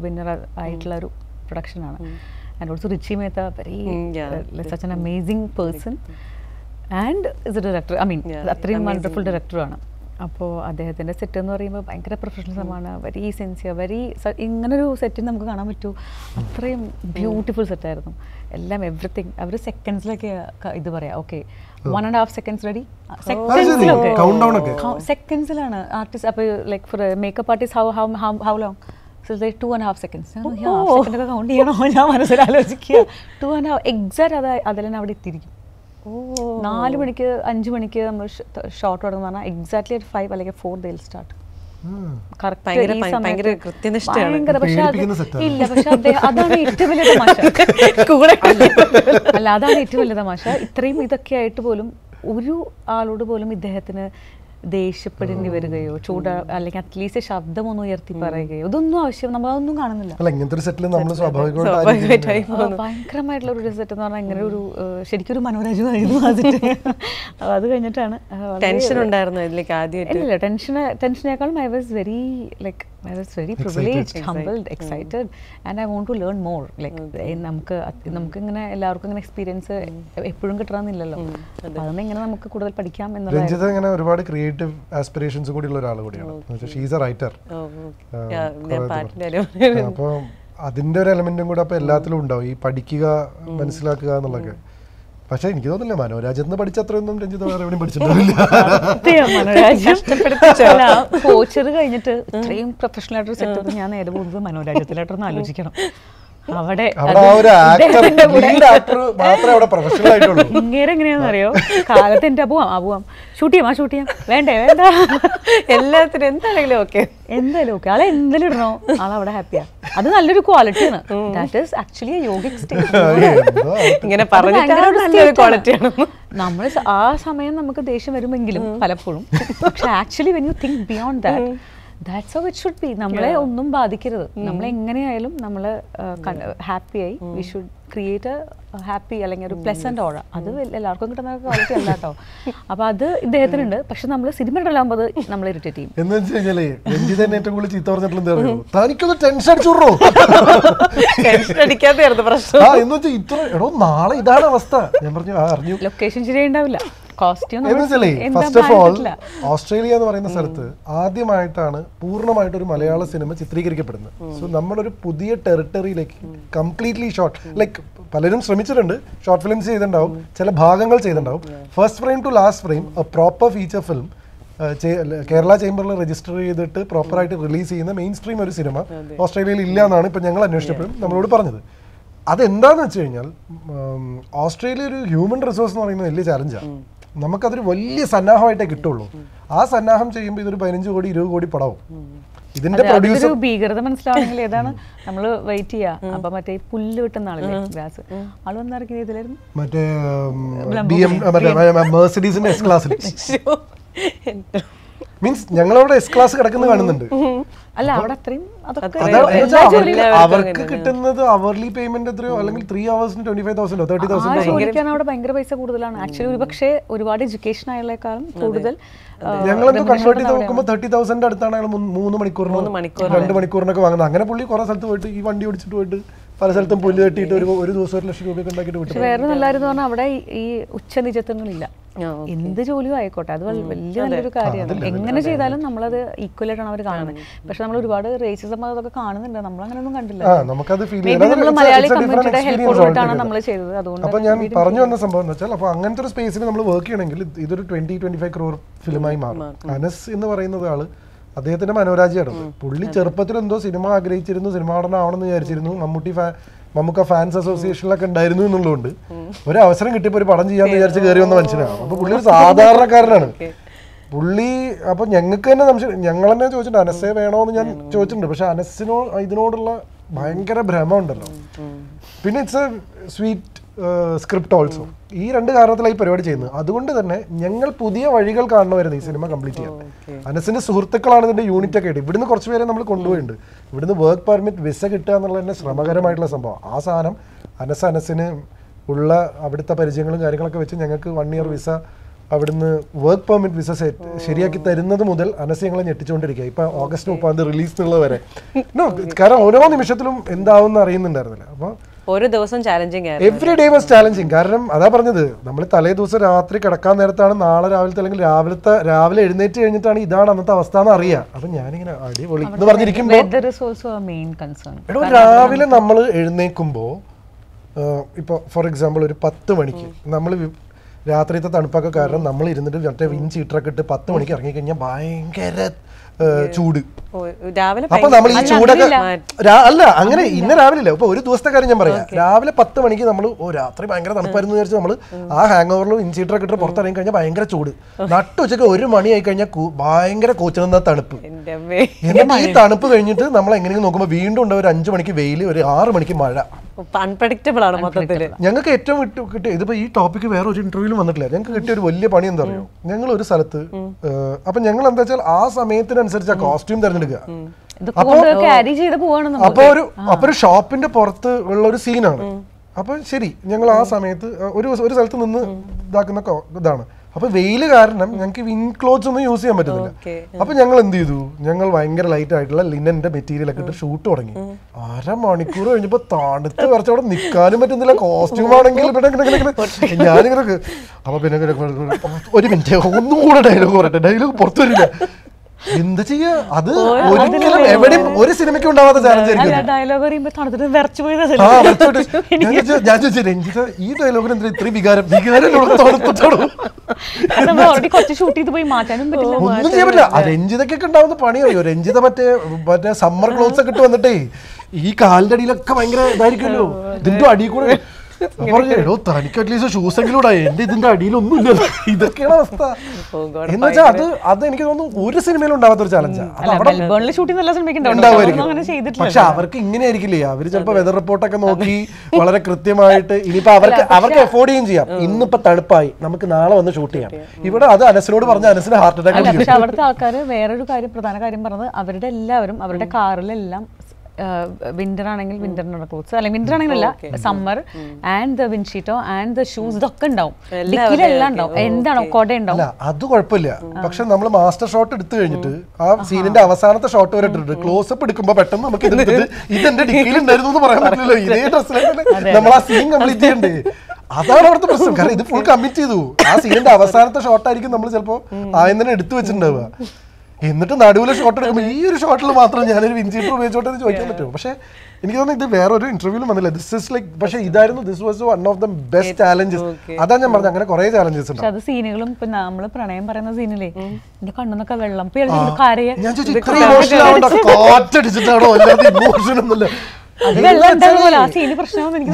വിന്നർ ആയിട്ടുള്ള ഒരു പ്രൊഡക്ഷനാണ്. And also Richie Mehta, such an amazing person and is a director. I mean, അത്രയും wonderful director ആണ്. അപ്പോൾ അദ്ദേഹത്തിൻ്റെ സെറ്റ് എന്ന് പറയുമ്പോൾ ഭയങ്കര പ്രൊഫഷണലിസമാണ്, വെരി സിൻസിയർ, വെരി ഇങ്ങനൊരു സെറ്റ് നമുക്ക് കാണാൻ പറ്റൂ. അത്രയും ബ്യൂട്ടിഫുൾ സെറ്റായിരുന്നു. എല്ലാം എവറിത്തിങ് അവർ സെക്കൻഡ്സിലൊക്കെ ഇത് പറയാം. ഓക്കെ 1.5 seconds റെഡി, സെക്കൻഡ്സിലാണ് ആർട്ടിസ്റ്റ്. അപ്പോൾ like for makeup artist how long? So like 2.5 seconds. Second ഒക്കെ കൗണ്ട് ചെയ്യണോ ഞാൻ മനസ്സിലാലോചിക്കുക. 2.5 എക്സാക്ട് അതിലെന്നെ അവിടെ എത്തിയിരിക്കും. 4 മണിക്ക് 5 മണിക്ക് നമ്മൾ ഷോട്ട് തുടങ്ങുന്ന പറഞ്ഞാൽ എക്സാക്ട്ലി at 5 അല്ലെങ്കിൽ 4 they'll start. അതാണ് ഏറ്റവും വലിയ തമാശ. അല്ല, അതാണ് ഏറ്റവും വലിയ തമാശ. ഇത്രയും ഇതൊക്കെ ആയിട്ട് പോലും ഒരു ആളോട് പോലും ഇദ്ദേഹത്തിന് ദേഷ്യപ്പെടേണ്ടി വരികയോ അല്ലെങ്കിൽ അറ്റ്ലീസ്റ്റ് ശബ്ദം ഒന്ന് ഉയർത്തി പറയുകയോ ഇതൊന്നും ആവശ്യം നമ്മളതൊന്നും കാണുന്നില്ല. ഭയങ്കരമായിട്ടുള്ള ഒരു സെറ്റ് എന്ന് പറഞ്ഞാൽ ഇങ്ങനെ ഒരു ശരിക്കും ഒരു മനോരാജ്യമായിരുന്നു ആ സെറ്റ്. അത് കഴിഞ്ഞിട്ടാണ് ടെൻഷൻ ഉണ്ടായിരുന്നു ഇതിലേക്ക് ആദ്യം. ഇല്ല, ടെൻഷനേക്കാളും I was very privileged, humbled, excited and I want to learn more. Like നമുക്ക് ഇങ്ങനെ എല്ലാവർക്കും ഇങ്ങനെ എക്സ്പീരിയൻസ് എപ്പോഴും കിട്ടണമെന്നില്ലല്ലോ. അതൊന്നും ഇങ്ങനെ നമുക്ക് കൂടുതൽ പഠിക്കാം എന്നുള്ളത്. രഞ്ജിത ഇങ്ങനെ ഒരുപാട് ക്രിയേറ്റീവ് ആസ്പിറേഷൻസ് കൂടിയുള്ള ഒരാൾ കൂടിയാണ്. She is A writer. അപ്പോൾ അതിന്റെ ഒരു എലമെന്റും കൂടെ അപ്പോൾ എല്ലാത്തിലും ഉണ്ടാവും, ഈ പഠിക്കുക മനസ്സിലാക്കുക എന്നുള്ളതൊക്കെ. പക്ഷെ എനിക്ക് തോന്നുന്നില്ല മനോരാജ്യത്ത് പഠിച്ച അത്രയൊന്നും രഞ്ജിത വേറെ എവിടെയും പഠിച്ചിട്ടുണ്ടാവില്ല. കോച്ചർ കഴിഞ്ഞിട്ട് ഇത്രയും പ്രൊഫഷണൽ ആയിട്ടൊരു സെറ്റപ്പ് ഞാൻ നേരെ പോകുന്നത് മനോരാജ്യത്തിലായിട്ടൊന്ന് ആലോചിക്കണം. അവിടെ ഇങ്ങനെ എങ്ങനെയാണെന്ന് അറിയോ, കാലത്ത് എന്റെ പോവാം ഷൂട്ട് ചെയ്യാം വേണ്ടേ വേണ്ട എല്ലാത്തിനും എന്താണെങ്കിലും ഓക്കെ ആളെ എന്തെങ്കിലും ഇടണോ ആളവിടെ ഹാപ്പിയാ. അത് നല്ലൊരു ക്വാളിറ്റിയാണ്. That is actually yogic state. ഇങ്ങനെ നല്ലൊരു ക്വാളിറ്റിയാണ്. നമ്മൾ ആ സമയം നമുക്ക് ദേഷ്യം വരുമെങ്കിലും പലപ്പോഴും, പക്ഷെ actually when you think beyond that, that's how it should be. നമ്മളെ ഒന്നും ബാധിക്കരുത്. നമ്മൾ എങ്ങനെയായാലും നമ്മൾ ഹാപ്പിയായി we should create A happy അല്ലെങ്കിൽ ഒരു പ്ലസന്റ് ഓറ. അത് എല്ലാവർക്കും കിട്ടുന്ന ക്വാളിറ്റി അല്ല കേട്ടോ. അപ്പൊ അത് ഇദ്ദേഹത്തിനുണ്ട്. പക്ഷെ നമ്മൾ സിനിമ ഇടലാകുമ്പോൾ നമ്മൾ ഇറിറ്റേറ്റ് ചെയ്യും. എന്ന് വെച്ച് കഴിഞ്ഞാല് രഞ്ജിതനെ ഏറ്റവും കൂടുതൽ ചീത്ത പറഞ്ഞിട്ടുള്ള തനിക്കൊന്ന് ടെൻഷൻ അടിച്ചോ അടിക്കാത്തായിരുന്നു പ്രശ്നം. എന്ന് വെച്ചാൽ ഇത്ര എടോ നാളെ ഇതാണ് അവസ്ഥ. ഞാൻ പറഞ്ഞു അറിഞ്ഞു. ലൊക്കേഷൻ ശരിയായിണ്ടാവില്ല. ഫസ്റ്റ് ഓഫ് ഓൾ ഓസ്ട്രേലിയ എന്ന് പറയുന്ന സ്ഥലത്ത് ആദ്യമായിട്ടാണ് പൂർണ്ണമായിട്ട് ഒരു മലയാള സിനിമ ചിത്രീകരിക്കപ്പെടുന്നത്. സോ നമ്മളൊരു പുതിയ ടെറിട്ടറിയിലേക്ക് കംപ്ലീറ്റ്ലി ഷോർട്ട്, ലൈക്ക് പലരും ശ്രമിച്ചിട്ടുണ്ട്, ഷോർട്ട് ഫിലിംസ് ചെയ്തിട്ടുണ്ടാവും, ചില ഭാഗങ്ങൾ ചെയ്തിട്ടുണ്ടാവും. First frame to last frame a proper feature film Kerala ചേംബറിൽ രജിസ്റ്റർ ചെയ്തിട്ട് പ്രോപ്പറായിട്ട് റിലീസ് ചെയ്യുന്ന മെയിൻ സ്ട്രീം ഒരു സിനിമ ഓസ്ട്രേലിയയിൽ ഇല്ല എന്നാണ് ഇപ്പം ഞങ്ങൾ അന്വേഷിച്ചപ്പോഴും നമ്മളോട് പറഞ്ഞത്. അതെന്താന്ന് വെച്ച് കഴിഞ്ഞാൽ ഓസ്ട്രേലിയ ഒരു ഹ്യൂമൻ റിസോഴ്സ് എന്ന് പറയുന്നത് വലിയ ചാലഞ്ചാണ്. നമുക്കതൊരു വലിയ സന്നാഹമായിട്ടേ കിട്ടുള്ളൂ. ആ സന്നാഹം ചെയ്യുമ്പോൾ ഇതൊരു 15 കോടി 20 കോടി പടവും. ഇതിന്റെ പ്രൊഡ്യൂസർ ഭീകരത മനസ്സിലാവണമെങ്കിൽ ഏതാണ് നമ്മൾ വെയിറ്റ് ചെയ്യാ. അപ്പൊ മറ്റേ പുല്ല് കിട്ടുന്ന ആളല്ലേ ഗ്രാസ്, ആള് വന്നിറങ്ങിയത് ഇതിലായിരുന്നു മറ്റേ മെർസിഡീസിന്റെ എസ് ക്ലാസ്സിൽ. മീൻസ് ഞങ്ങളവിടെ എസ് ക്ലാസ് കിടക്കുന്ന കാണുന്നുണ്ട്. അല്ല അവിടെ അത്രയും അതൊക്കെ അവർക്ക് കിട്ടുന്നത് അവർലി പേയ്മെന്റ് എത്രയോ അല്ലെങ്കിൽ 3 hours 25,000 30,000 ജോലിക്കാൻ അവിടെ ഭയങ്കര പൈസ കൂടുതലാണ് ആക്ച്വലി. ഒരു പക്ഷേ ഒരുപാട് എഡ്യൂക്കേഷൻ ആയാലേക്കാളും കൂടുതൽ ഞങ്ങളെന്തോ കൺവേർട്ട് ചെയ്ത് നോക്കുമ്പോൾ 30,000 അടുത്താണ് അയാൾ 3 മണിക്കൂറിനോ 2 മണിക്കൂറിനൊക്കെ വാങ്ങുന്നത്. അങ്ങനെ പുള്ളി കുറെ സ്ഥലത്ത് പോയിട്ട് ഈ വണ്ടി ഓടിച്ചിട്ട് പോയിട്ട് പല സ്ഥലത്തും പുല്ല് കെട്ടിയിട്ട് ഒരു ദിവസം 1 ലക്ഷം രൂപയൊക്കെ ഉണ്ടാക്കിയിട്ട് വിട്ടു. വേറെ നല്ലതായിരുന്നു പറഞ്ഞാൽ അവിടെ ഈ ഉച്ചനിജത്വങ്ങളില്ല. എന്ത് ജോലിയും ആയിക്കോട്ടെ, അത് വലിയ നല്ലൊരു കാര്യമാണ്. എങ്ങനെ ചെയ്താലും നമ്മളത് ഈക്വൽ ആയിട്ടാണ് അവർ കാണുന്നത്. പക്ഷെ നമ്മൾ ഒരുപാട് റേസിസം അതൊക്കെ കാണുന്നുണ്ട്, നമ്മൾ അങ്ങനെയൊന്നും കണ്ടില്ല. നമ്മൾ മലയാളി കമ്മ്യൂണിറ്റിയുടെ ഹെൽപ്പോട്ടാണ് നമ്മൾ ചെയ്തത്. അതുകൊണ്ട് അപ്പൊ ഞാൻ പറഞ്ഞു വന്ന സംഭവം എന്ന് വെച്ചാൽ, അപ്പൊ അങ്ങനത്തെ ഒരു സ്പേസിൽ നമ്മൾ വർക്ക് ചെയ്യണമെങ്കിൽ ഇതൊരു 20-25 crore ഫിലിമായി മാറും. അനസ് എന്ന് പറയുന്നത് ആള് അദ്ദേഹത്തിന്റെ മനോരാജ്യമാണ്. പുള്ളി ചെറുപ്പത്തിൽ എന്തോ സിനിമ ആഗ്രഹിച്ചിരുന്നു, സിനിമ നടൻ ആവണമെന്ന് വിചാരിച്ചിരുന്നു. മമ്മൂക്ക ഫാൻസ് അസോസിയേഷനിലൊക്കെ ഉണ്ടായിരുന്നു എന്നുള്ളതുകൊണ്ട് ഒരു അവസരം കിട്ടിയപ്പോൾ ഒരു പടം ചെയ്യാന്ന് വിചാരിച്ച് കയറി വന്ന മനുഷ്യനാണ്. അപ്പൊ പുള്ളി ഒരു സാധാരണക്കാരനാണ്. പുള്ളി അപ്പൊ ഞങ്ങൾക്ക് തന്നെ ഞങ്ങൾ തന്നെ ചോദിച്ചിട്ടുണ്ട് അനസ്സേ വേണോന്ന് ഞാൻ ചോദിച്ചിട്ടുണ്ട്. പക്ഷെ ഇതിനോടുള്ള ഭയങ്കര ഭ്രമം ഉണ്ടല്ലോ. പിന്നെ it's A sweet script also. ഈ 2 കാരണത്തിലായി പരിപാടി ചെയ്യുന്നത്. അതുകൊണ്ട് തന്നെ ഞങ്ങൾ പുതിയ വഴികൾ കാണുമായിരുന്നു ഈ സിനിമ കംപ്ലീറ്റ് ചെയ്യാൻ. അനസിന്റെ സുഹൃത്തുക്കളാണ് ഇതിന്റെ യൂണിറ്റ് ഒക്കെ ആയിട്ട് ഇവിടുന്ന് കുറച്ച് പേരെ നമ്മൾ കൊണ്ടുപോയിട്ടുണ്ട്. ഇവിടുന്ന് വർക്ക് പെർമിറ്റ് വിസ കിട്ടുക എന്നുള്ളത് തന്നെ ശ്രമകരമായിട്ടുള്ള സംഭവം. ആ സാധനം അനസിന് ഉള്ള അവിടുത്തെ പരിചയങ്ങളും കാര്യങ്ങളൊക്കെ വെച്ച് ഞങ്ങൾക്ക് 1 year വിസ അവിടുന്ന് വർക്ക് പെർമിറ്റ് വിസ ശരിയാക്കി തരുന്നത് മുതൽ അനസ് ഞങ്ങളെ ഞെട്ടിച്ചുകൊണ്ടിരിക്കുക. ഇപ്പൊ August 30 റിലീസ് എന്നുള്ളത് വരെ. കാരണം ഓരോ നിമിഷത്തിലും എന്താവും അറിയുന്നുണ്ടായിരുന്നില്ല. അപ്പൊ ഓരോ ദിവസം challenging every day was challenging. കാരണം അതാ പറഞ്ഞത്, നമ്മൾ തലേ ദിവസം രാത്രി കിടക്കാൻ നേരത്താണ് നാളെ രാവിലത്തെ അല്ലെങ്കിൽ രാവിലെ എഴുന്നേറ്റ് കഴിഞ്ഞിട്ടാണ് ഇതാണ് അന്നത്തെ അവസ്ഥ എന്ന് അറിയാം. അപ്പൊ ഞാനിങ്ങനെ അടിപൊളി എന്ന് പറഞ്ഞിരിക്കുമ്പോ രാവിലെ നമ്മൾ എഴുന്നേൽക്കുമ്പോ ഇപ്പൊ ഫോർ എക്സാമ്പിൾ ഒരു 10 മണിക്ക് നമ്മൾ രാത്രിയത്തെ തണുപ്പൊക്കെ കാരണം നമ്മൾ ഇരുന്നിട്ട് മറ്റേ വിൻഡ് ചീറ്ററൊക്കെ ഇട്ട് 10 മണിക്ക് ഇറങ്ങിക്കഴിഞ്ഞാൽ ഭയങ്കര ചൂട്. അപ്പൊ നമ്മൾ ഈ ചൂടൊക്കെ അല്ല അങ്ങനെ ഇന്ന് രാവിലെ ഇല്ല. ഇപ്പൊ ഒരു ദിവസത്തെ കാര്യം ഞാൻ പറയാം. രാവിലെ 10 മണിക്ക് നമ്മൾ രാത്രി ഭയങ്കര തണുപ്പായിരുന്നു വിചാരിച്ച് നമ്മൾ ആ ഹാങ് ഓവറിലും ഇൻസീറ്ററൊക്കെ ഇട്ട് പുറത്തിറങ്ങി കഴിഞ്ഞാൽ ഭയങ്കര ചൂട്. നട്ടുച്ചക്ക് 1 മണി ആയി കഴിഞ്ഞാൽ ഭയങ്കര കോച്ചുന്ന തണുപ്പ്. എന്നിട്ട് ഈ തണുപ്പ് കഴിഞ്ഞിട്ട് നമ്മൾ എങ്ങനെയെങ്കിലും നോക്കുമ്പോൾ വീണ്ടും ഉണ്ട് ഒരു 5 മണിക്ക് വെയിൽ, ഒരു 6 മണിക്ക് മഴ. അൺപ്രഡിക്റ്റബിൾ ആണ് മൊത്തത്തില്. ഞങ്ങൾക്ക് ഏറ്റവും കിട്ടിയ ഇതിപ്പോ ഈ ടോപ്പിക്ക് വേറെ ഒരു ഇന്റർവ്യൂവിലും വന്നിട്ടില്ല. ഞങ്ങൾക്ക് കിട്ടിയ ഒരു വലിയ പണി എന്താ പറയുക, ഞങ്ങൾ ഒരു സ്ഥലത്ത് അപ്പൊ ഞങ്ങൾ എന്താ വെച്ചാൽ ആ സമയത്തിനനുസരിച്ച് ആ കോസ്റ്റ്യൂം തിരഞ്ഞെടുക്കുക. അപ്പൊ ഒരു ഷോപ്പിന്റെ പുറത്ത് ഉള്ള ഒരു സീനാണ്. അപ്പൊ ശരി, ഞങ്ങൾ ആ സമയത്ത് ഒരു സ്ഥലത്ത് നിന്ന് ഇതാക്കുന്ന ഇതാണ്. അപ്പൊ വെയില് കാരണം ഞങ്ങൾക്ക് വിൻ ക്ലോത്ത്സ് ഒന്നും യൂസ് ചെയ്യാൻ പറ്റുന്നില്ല. അപ്പൊ ഞങ്ങൾ എന്ത് ചെയ്തു, ഞങ്ങൾ ഭയങ്കര ലൈറ്റ് ആയിട്ടുള്ള ലിനന്റെ മെറ്റീരിയൽ ഒക്കെ ഇട്ട് ഷൂട്ട് തുടങ്ങി. 1/2 മണിക്കൂർ കഴിഞ്ഞപ്പോ തണുത്ത് കുറച്ച് അവിടെ നിൽക്കാനും പറ്റുന്നില്ല. കോസ്റ്റ്യൂം ആണെങ്കിൽ ഞാനിങ്ങനെ അപ്പൊ പിന്നെ 1 മിനിറ്റ് ഒന്നും കൂടെ ഡയലോഗ് പറയട്ടെ, ഡയലോഗ് പുറത്തു വരില്ല. എന്താ ചെയ്യാ, അത് ഒരിക്കലും എവിടെയും ഒരു സിനിമയ്ക്ക് ഉണ്ടാവാത്ത ചാലഞ്ച് ആയിരിക്കും. ഞാൻ ചോദിച്ചു രഞ്ജിത, ഈ ഡയലോഗിന് എന്താ ഇത്രയും വികാരം ഒന്നും ചെയ്യാൻ പറ്റില്ല. രഞ്ജിതക്കൊക്കെ ഉണ്ടാവുന്ന പണി അറിയോ, രഞ്ജിത മറ്റേ സമ്മർ ക്ലോത്ത്സ് ഒക്കെ ഇട്ട് വന്നിട്ടേ ഈ കാലിന്റെ അടിയിലൊക്കെ ഭയങ്കര ഇതായിരിക്കുമല്ലോ. ഇതിന്റെ അടിയിൽ കൂടെ പറഞ്ഞോ തനിക്ക് അറ്റ്ലീസ്റ്റ് ഷൂസ് എങ്കിലും ഇടാ, എന്റെ ഇതിന്റെ അടിയിലൊന്നും ഇല്ല. ഇതൊക്കെയാണ് അവസ്ഥ. എന്ന് വെച്ചാൽ അത് എനിക്ക് തോന്നുന്നു ഒരു സിനിമയിലും ഉണ്ടാവാത്തൊരു ചാലഞ്ചാണ്. പക്ഷെ അവർക്ക് ഇങ്ങനെ ആയിരിക്കില്ലേ, അവര് ചിലപ്പോ വെതർ റിപ്പോർട്ടൊക്കെ നോക്കി വളരെ കൃത്യമായിട്ട് ഇനിയിപ്പോ അവർക്ക് എഫോർഡ് ചെയ്യും ചെയ്യാം. ഇന്നിപ്പോ തണുപ്പായി, നമുക്ക് നാളെ വന്ന് ഷൂട്ട് ചെയ്യാം. ഇവിടെ അത് അനസിനോട് പറഞ്ഞ അനസിന് ഹാർട്ട് അറ്റാക്ക്. പക്ഷെ അവിടുത്തെ ആൾക്കാർ വേറൊരു പ്രധാന കാര്യം പറഞ്ഞത്, അവരുടെ എല്ലാവരും അവരുടെ കാറിലെല്ലാം വിന്റർ ആണെങ്കിൽ വിന്ററിനുള്ള ക്ലോത്ത്സ്, അല്ലെങ്കിൽ വിന്റർ ആണെങ്കിലല്ല സമ്മർ ആൻഡ് ദ വിൻഷീറ്റോ ആൻഡ് ദ ഷൂസ് ഇതൊക്കെ ഉണ്ടാവും. ഡിക്കിലെല്ലാം ഉണ്ടാവും. എന്താണോ കൊട ഉണ്ടാവും. അത് കുഴപ്പമില്ല. പക്ഷെ നമ്മൾ മാസ്റ്റർ ഷോട്ട് എടുത്തു കഴിഞ്ഞിട്ട് ആ സീനിന്റെ അവസാനത്തെ ഷോട്ട് വരെ ഇട്ടിട്ട് ക്ലോസപ്പ് എടുക്കുമ്പോ പെട്ടെന്ന് നമുക്ക് ഇതെന്റെ ഡിക്കിലുണ്ടായിരുന്നു എന്ന് പറയാൻ പറ്റില്ലല്ലോ. ഇതേ ഡ്രസ്സിലാണ് നമ്മൾ ആ സീൻ കംപ്ലീറ്റ് ചെയ്യണ്ടേ. അതാണ് അവിടുത്തെ പ്രശ്നം. കാരണം ഇത് ഫുൾ കമ്മിറ്റ് ചെയ്തു. ആ സീനിന്റെ അവസാനത്തെ ഷോട്ടായിരിക്കും നമ്മൾ ചിലപ്പോ ആദ്യം തന്നെ എടുത്തു വെച്ചിട്ടുണ്ടാവുക. എന്നിട്ട് നടുവിലെ ഷോട്ട് എടുക്കുമ്പോൾ ഈ ഒരു ഷോട്ടിൽ മാത്രം ഞാനൊരു വിൻചീറ്റർ ഉപയോഗിച്ചോട്ടെ എന്ന് ചോദിക്കാൻ പറ്റുമോ? പക്ഷെ എനിക്ക് തോന്നുന്നു ഇത് വേറൊരു ഇന്റർവ്യൂവിലും വന്നില്ല. ദിസ് ഇസ് ലൈക്ക്, പക്ഷെ ഇതായിരുന്നു this was one of the best challenges. അതാ ഞാൻ പറഞ്ഞത്, അങ്ങനെ കുറെ ചാലഞ്ചസ് ഉണ്ട്. അത് സീനുകളും ഇപ്പൊ നമ്മള് പ്രണയം പറയുന്ന സീനില്ലേ, എന്റെ കണ്ണുന്നൊക്കെ വെള്ളം ഞാൻ ചോദിച്ചു ഇത്ര ഇമോഷണൽ ആവണ്ട, കാറ്റടിച്ചിട്ടാണോ അല്ലാതെ ഇമോഷൻ ഒന്നുമില്ല.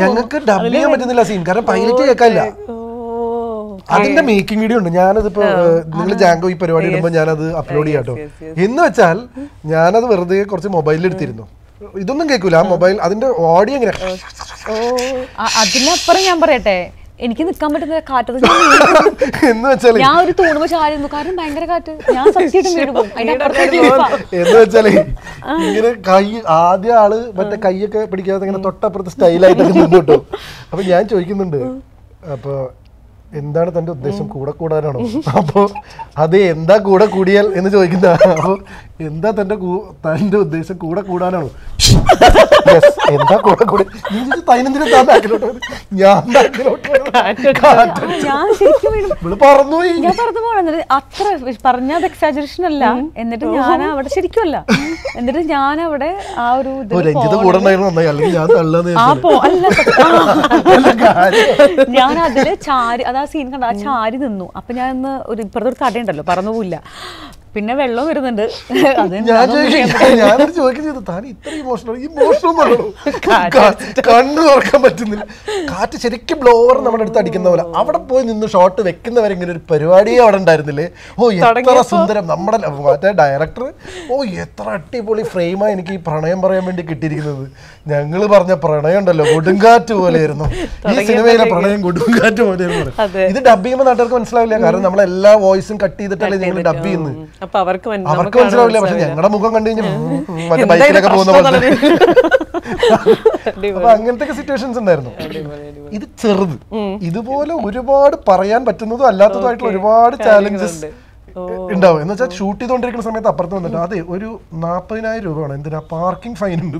ഞങ്ങൾക്ക് ഡബ് ചെയ്യാൻ പറ്റുന്നില്ല സീൻ, കാരണം പൈലറ്റ് കേൾക്കാനില്ല. അതിന്റെ മേക്കിംഗ് വീഡിയോ ഉണ്ട്. ഞാനതിപ്പോ നിങ്ങൾ ജാങ്കോ ഈ പരിപാടി ഇടുമ്പോൾ ഞാനത് അപ്ലോഡ് ചെയ്യാം കേട്ടോ. എന്ന് വെച്ചാൽ ഞാനത് വെറുതെ കുറച്ച് മൊബൈലിൽ എടുത്തിരുന്നു. ഇതൊന്നും കേൾക്കൂല ആ മൊബൈൽ, അതിന്റെ ഓഡിയോ എങ്ങനെ. അതിനപ്പുറം ഞാൻ പറയട്ടെ, എനിക്ക് നിൽക്കാൻ പറ്റുന്ന കാറ്റത് എന്ന് വെച്ചാല് ഞാൻ ഒരു തൂണുമ്പോ ചാരുന്നു, കാരണം ഭയങ്കര കാറ്റ്. ഞാൻ സത്യമായിട്ടും വീട് പോകും. എന്ന് വെച്ചാലേ ഇങ്ങനെ കൈ ആദ്യ ആള് മറ്റേ കൈയൊക്കെ പിടിക്കാതെ ഇങ്ങനെ തൊട്ടപ്പുറത്ത് സ്റ്റൈലായിട്ടൊക്കെ നിന്നിട്ടു. അപ്പൊ ഞാൻ ചോദിക്കുന്നുണ്ട്, അപ്പൊ എന്താണ് തന്റെ ഉദ്ദേശം, കൂടെ കൂടാനാണോ? അപ്പൊ അത് എന്താ കൂടെ കൂടിയാൽ എന്ന് ചോദിക്കുന്ന, അപ്പൊ എന്താ തന്റെ ഉദ്ദേശം കൂടെ കൂടാനാണോ? എന്താ കൂടെ കൂടി തൈനന്തിനും താൻ ബാക്കിലോട്ട് ഞാൻ പറന്നുപോയി. ഞാൻ പറന്നു പോകണം. അത്ര പറഞ്ഞത് എക്സാജറേഷൻ അല്ല. എന്നിട്ട് ഞാൻ അവിടെ ശരിക്കും അല്ല. എന്നിട്ട് ഞാൻ അവിടെ ആ ഒരു രഞ്ജിത കൂടെ ഉണ്ടായിരുന്നു, അല്ലെങ്കിൽ ഞാൻ തള്ളാന്ന്. ഞാൻ അതില് ചാരി, അതാ സീൻ കണ്ട, ആ ചാരി നിന്നു. അപ്പൊ ഞാൻ ഒരു ഇപ്പുറത്തെ ഒരു കടയുണ്ടല്ലോ, പറന്നു പോവില്ല. പിന്നെ വെള്ളം വരുന്നുണ്ട്. ഞാനൊരു ചോദിക്കുന്നത്, താൻ ഇത്ര ഇമോഷണൽ കണ്ണു തുറക്കാൻ പറ്റുന്നില്ല. കാറ്റ് ശരിക്കും ബ്ലോവർ നമ്മുടെ അടുത്ത് അടിക്കുന്ന പോലെ അവിടെ പോയി നിന്ന് ഷോട്ട് വെക്കുന്നവരെ ഇങ്ങനെ ഒരു പരിപാടിയെ അവിടെ ഉണ്ടായിരുന്നില്ലേ? ഓ എത്ര സുന്ദരം നമ്മുടെ മറ്റേ ഡയറക്ടർ. ഓ എത്ര അടിപൊളി ഫ്രെയിമാണ് എനിക്ക് ഈ പ്രണയം പറയാൻ വേണ്ടി കിട്ടിയിരിക്കുന്നത്. ഞങ്ങള് പറഞ്ഞ പ്രണയം ഉണ്ടല്ലോ കൊടുങ്കാറ്റ് പോലെയായിരുന്നു. ഈ സിനിമയിലെ പ്രണയം കൊടുങ്കാറ്റ് പോലെയായിരുന്നു. ഇത് ഡബ് ചെയ്യുമ്പോൾ നാട്ടുകാർക്ക് മനസ്സിലാവില്ല, കാരണം നമ്മളെല്ലാ വോയിസും കട്ട് ചെയ്തിട്ടല്ലേ ഞങ്ങൾ ഡബ് ചെയ്യുന്നത്. അവർക്ക് മനസ്സിലാവില്ല. പക്ഷെ ഞങ്ങളുടെ മുഖം കണ്ടു കഴിഞ്ഞാൽ മറ്റേ ബൈക്കിലൊക്കെ പോകുന്ന പോലെ. അപ്പൊ അങ്ങനത്തെ സിറ്റുവേഷൻസ് ഉണ്ടായിരുന്നു. ഇത് ചെറുത്. ഇതുപോലെ ഒരുപാട് പറയാൻ പറ്റുന്നതും അല്ലാത്തതുമായിട്ടുള്ള ഒരുപാട് ചാലഞ്ചസ് ഉണ്ടാവും. എന്ന് വെച്ചാൽ ഷൂട്ട് ചെയ്തുകൊണ്ടിരിക്കുന്ന സമയത്ത് അപ്പുറത്ത് വന്നിട്ട് അതെ ഒരു 40,000 രൂപയാണ്, എന്തിനാ പാർക്കിംഗ് ഫൈൻ ഉണ്ട്.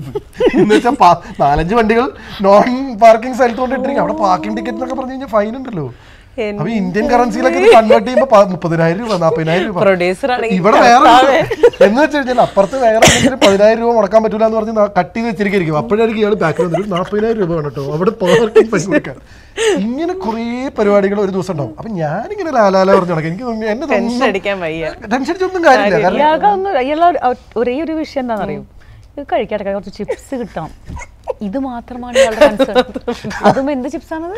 എന്ന് വെച്ചാൽ 4-5 വണ്ടികൾ നോൺ പാർക്കിംഗ് സ്ഥലത്ത് കൊണ്ടിട്ടിരിക്കും. അവിടെ പാർക്കിംഗ് ടിക്കറ്റ് എന്നൊക്കെ പറഞ്ഞു കഴിഞ്ഞാൽ ഫൈൻ ഉണ്ടല്ലോ. അപ്പൊ ഇന്ത്യൻ കറൻസിയിലൊക്കെ കൺവേർട്ട് ചെയ്യുമ്പോ 30,000 രൂപ 40,000 രൂപ. ഇവിടെ വേറെ എന്ന് വെച്ച് കഴിഞ്ഞാൽ അപ്പുറത്ത് വേറെ 10,000 രൂപ മുടക്കാൻ പറ്റൂല എന്ന് പറഞ്ഞ് കട്ട് ചെയ്ത് വെച്ചിരിക്കും. അപ്പോഴായിരിക്കും ഇയാൾ ബാക്കിൽ വന്നിട്ട് 40,000 രൂപ വേണം കേട്ടോ അവിടെ പാർക്കിംഗ് പൈസ കൊടുക്കാൻ. ഇങ്ങനെ കുറേ പരിപാടികൾ ഒരു ദിവസം ഉണ്ടാവും. അപ്പൊ ഞാനിങ്ങനെ ലാലാല പറഞ്ഞു നടക്കാം. എനിക്ക് എന്നെ ടെൻഷൻ അടിച്ചൊന്നും കാര്യമില്ല. ഒരേ ഒരു വിഷയം എന്താണെന്നറിയോ, ഇത് കഴിക്കാട്ടെ കുറച്ച് ചിപ്സ് കിട്ടാം. ഇത് മാത്രമാണ് ഇയാളുടെ കൺസേൺ. അതും എന്ത് ചിപ്സ് ആണത്?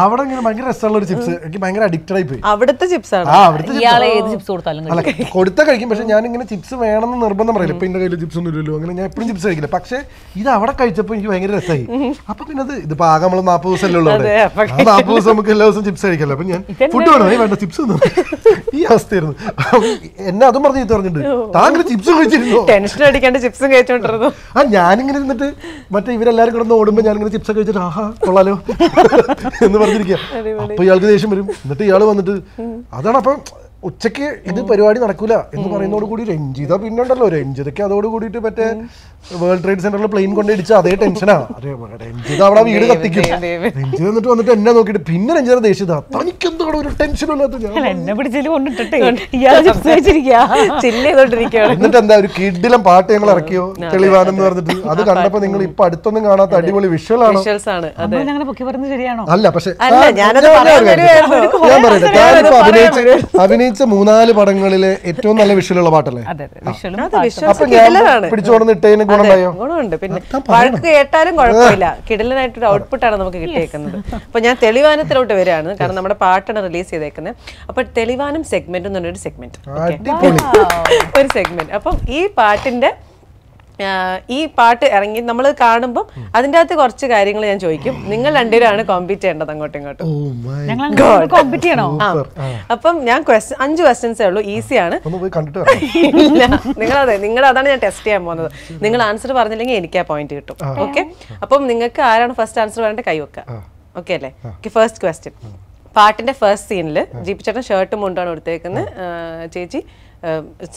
അവിടെ ഭയങ്കര രസമുള്ള ഒരു ചിപ്സ് എനിക്ക് ഭയങ്കര അഡിക്റ്റഡ് ആയി പോയി. അവിടുത്തെ ചിപ്സ് ആണ്. ഇയാളെ ഏത് ചിപ്സ് കൊടുത്താലും കൊടുത്താൽ കഴിക്കും. പക്ഷെ ഞാൻ ഇങ്ങനെ ചിപ്സ് വേണമെന്ന് നിർബന്ധം പറയില്ല. ഇപ്പൊ എന്റെ കയ്യിൽ ചിപ്സ് ഒന്നും ഇല്ലല്ലോ, അങ്ങനെ ഞാൻ എപ്പോഴും ചിപ്സ് കഴിക്കില്ല. പക്ഷെ ഇത് അവിടെ കഴിച്ചപ്പോ എനിക്ക് ഭയങ്കര രസമായി. അപ്പൊ പിന്നെ അത് ഇതിപ്പോ ആകെ നമ്മള് 40 ദിവസമല്ലേ ഉള്ളൂ. 40 ദിവസം നമുക്ക് എല്ലാ ദിവസവും ചിപ്സ് കഴിക്കല്ലോ. അപ്പൊ ഞാൻ ഫുഡ് വേണം, വേണ്ട ചിപ്സ് ഈ അവസ്ഥയായിരുന്നു. എന്നെ അതും പറഞ്ഞ് പറഞ്ഞിട്ടുണ്ട്, താങ്കൾ ചിപ്സ് കഴിച്ചിരുന്നു. ടെൻഷൻ അടിക്കാണ്ട് ചിപ്സും കഴിച്ചോണ്ടിരുന്നു. ആ ഞാനിങ്ങനെ ഇരുന്നിട്ട് മറ്റേ ഇവരെല്ലാരും കിടന്ന് ഓടുമ്പോ ഞാനിങ്ങനെ ചിപ്സ് കഴിച്ചിട്ട് ആഹാ കൊള്ളാലോ എന്ന് പറഞ്ഞിരിക്കുക. അപ്പൊ ഇയാൾക്ക് ദേഷ്യം വരും. എന്നിട്ട് ഇയാള് വന്നിട്ട് അതാണ്. അപ്പൊ ഉച്ചക്ക് ഇത് പരിപാടി നടക്കൂല എന്ന് പറയുന്നതോട് കൂടി രഞ്ജിത പിന്നെ ഉണ്ടല്ലോ, രഞ്ജിതയ്ക്ക് അതോട് കൂടിയിട്ട് മറ്റേ വേൾഡ് ട്രേഡ് സെന്ററിൽ പ്ലെയിൻ കൊണ്ടിടിച്ച അതേ ടെൻഷനാ. രഞ്ജിത അവിടെ വീട് കത്തിക്കും. രഞ്ജിത എന്നിട്ട് വന്നിട്ട് എന്നെ നോക്കിയിട്ട് പിന്നെ രഞ്ജിത ദേഷ്യത, തനിക്കെന്തോ ഒരു ടെൻഷൻ ഇല്ലാത്ത എന്നിട്ട് എന്താ ഒരു കിഡിലും പാട്ട് ഞങ്ങൾ ഇറക്കിയോ തെളിവാനെന്ന് പറഞ്ഞിട്ട്. അത് കണ്ടപ്പോ നിങ്ങൾ ഇപ്പൊ അടുത്തൊന്നും കാണാത്ത അടിപൊളി വിഷ്വൽ ആണ്. അല്ല പക്ഷെ ഞാൻ പറയട്ടെ, അഭിനയിച്ച 3-4 പടങ്ങളിലെ ഏറ്റവും നല്ല വിഷ്വലുള്ള പാട്ടല്ലേ? അപ്പൊ ഞാൻ പിടിച്ചോണ്ട് ഇട്ടതിന് ഗുണമുണ്ടായോ? ഗുണമുണ്ട്. പിന്നെ വഴക്ക് കേട്ടാലും കുഴപ്പമില്ല. കിടലനായിട്ടൊരു ഔട്ട്പുട്ടാണ് നമുക്ക് കിട്ടിയേക്കുന്നത്. അപ്പൊ ഞാൻ തെളിവാനത്തിലോട്ട് വരികയാണ്, കാരണം നമ്മുടെ പാട്ടാണ് റിലീസ് ചെയ്തേക്കുന്നത്. അപ്പൊ തെളിവാനം സെഗ്മെന്റ് എന്ന് പറഞ്ഞൊരു സെഗ്മെന്റ്, ഒരു സെഗ്മെന്റ്. അപ്പം ഈ പാട്ട് ഇറങ്ങി നമ്മൾ കാണുമ്പോൾ അതിൻ്റെ അകത്ത് കുറച്ച് കാര്യങ്ങൾ ഞാൻ ചോദിക്കും. നിങ്ങൾ രണ്ടുപേരാണ് കോമ്പീറ്റ് ചെയ്യേണ്ടത് അങ്ങോട്ടും ഇങ്ങോട്ടും. അപ്പം ഞാൻ 5 ക്വസ്റ്റ്യൻസേ ഉള്ളൂ, ഈസിയാണ്. നിങ്ങൾ അതാണ് ഞാൻ ടെസ്റ്റ് ചെയ്യാൻ പോകുന്നത്. നിങ്ങൾ ആൻസർ പറഞ്ഞില്ലെങ്കിൽ എനിക്ക് ആ പോയിന്റ് കിട്ടും. ഓക്കെ, അപ്പം നിങ്ങൾക്ക് ആരാണ് ഫസ്റ്റ് ആൻസർ പറയേണ്ടത് കൈ വെക്കുക. ഓക്കെ അല്ലേ? First question. പാട്ടിന്റെ ഫസ്റ്റ് സീനിൽ ജീപ്പ് ചേട്ടൻ ഷർട്ടും മുണ്ടാണ് കൊടുത്തേക്കുന്നത്, ചേച്ചി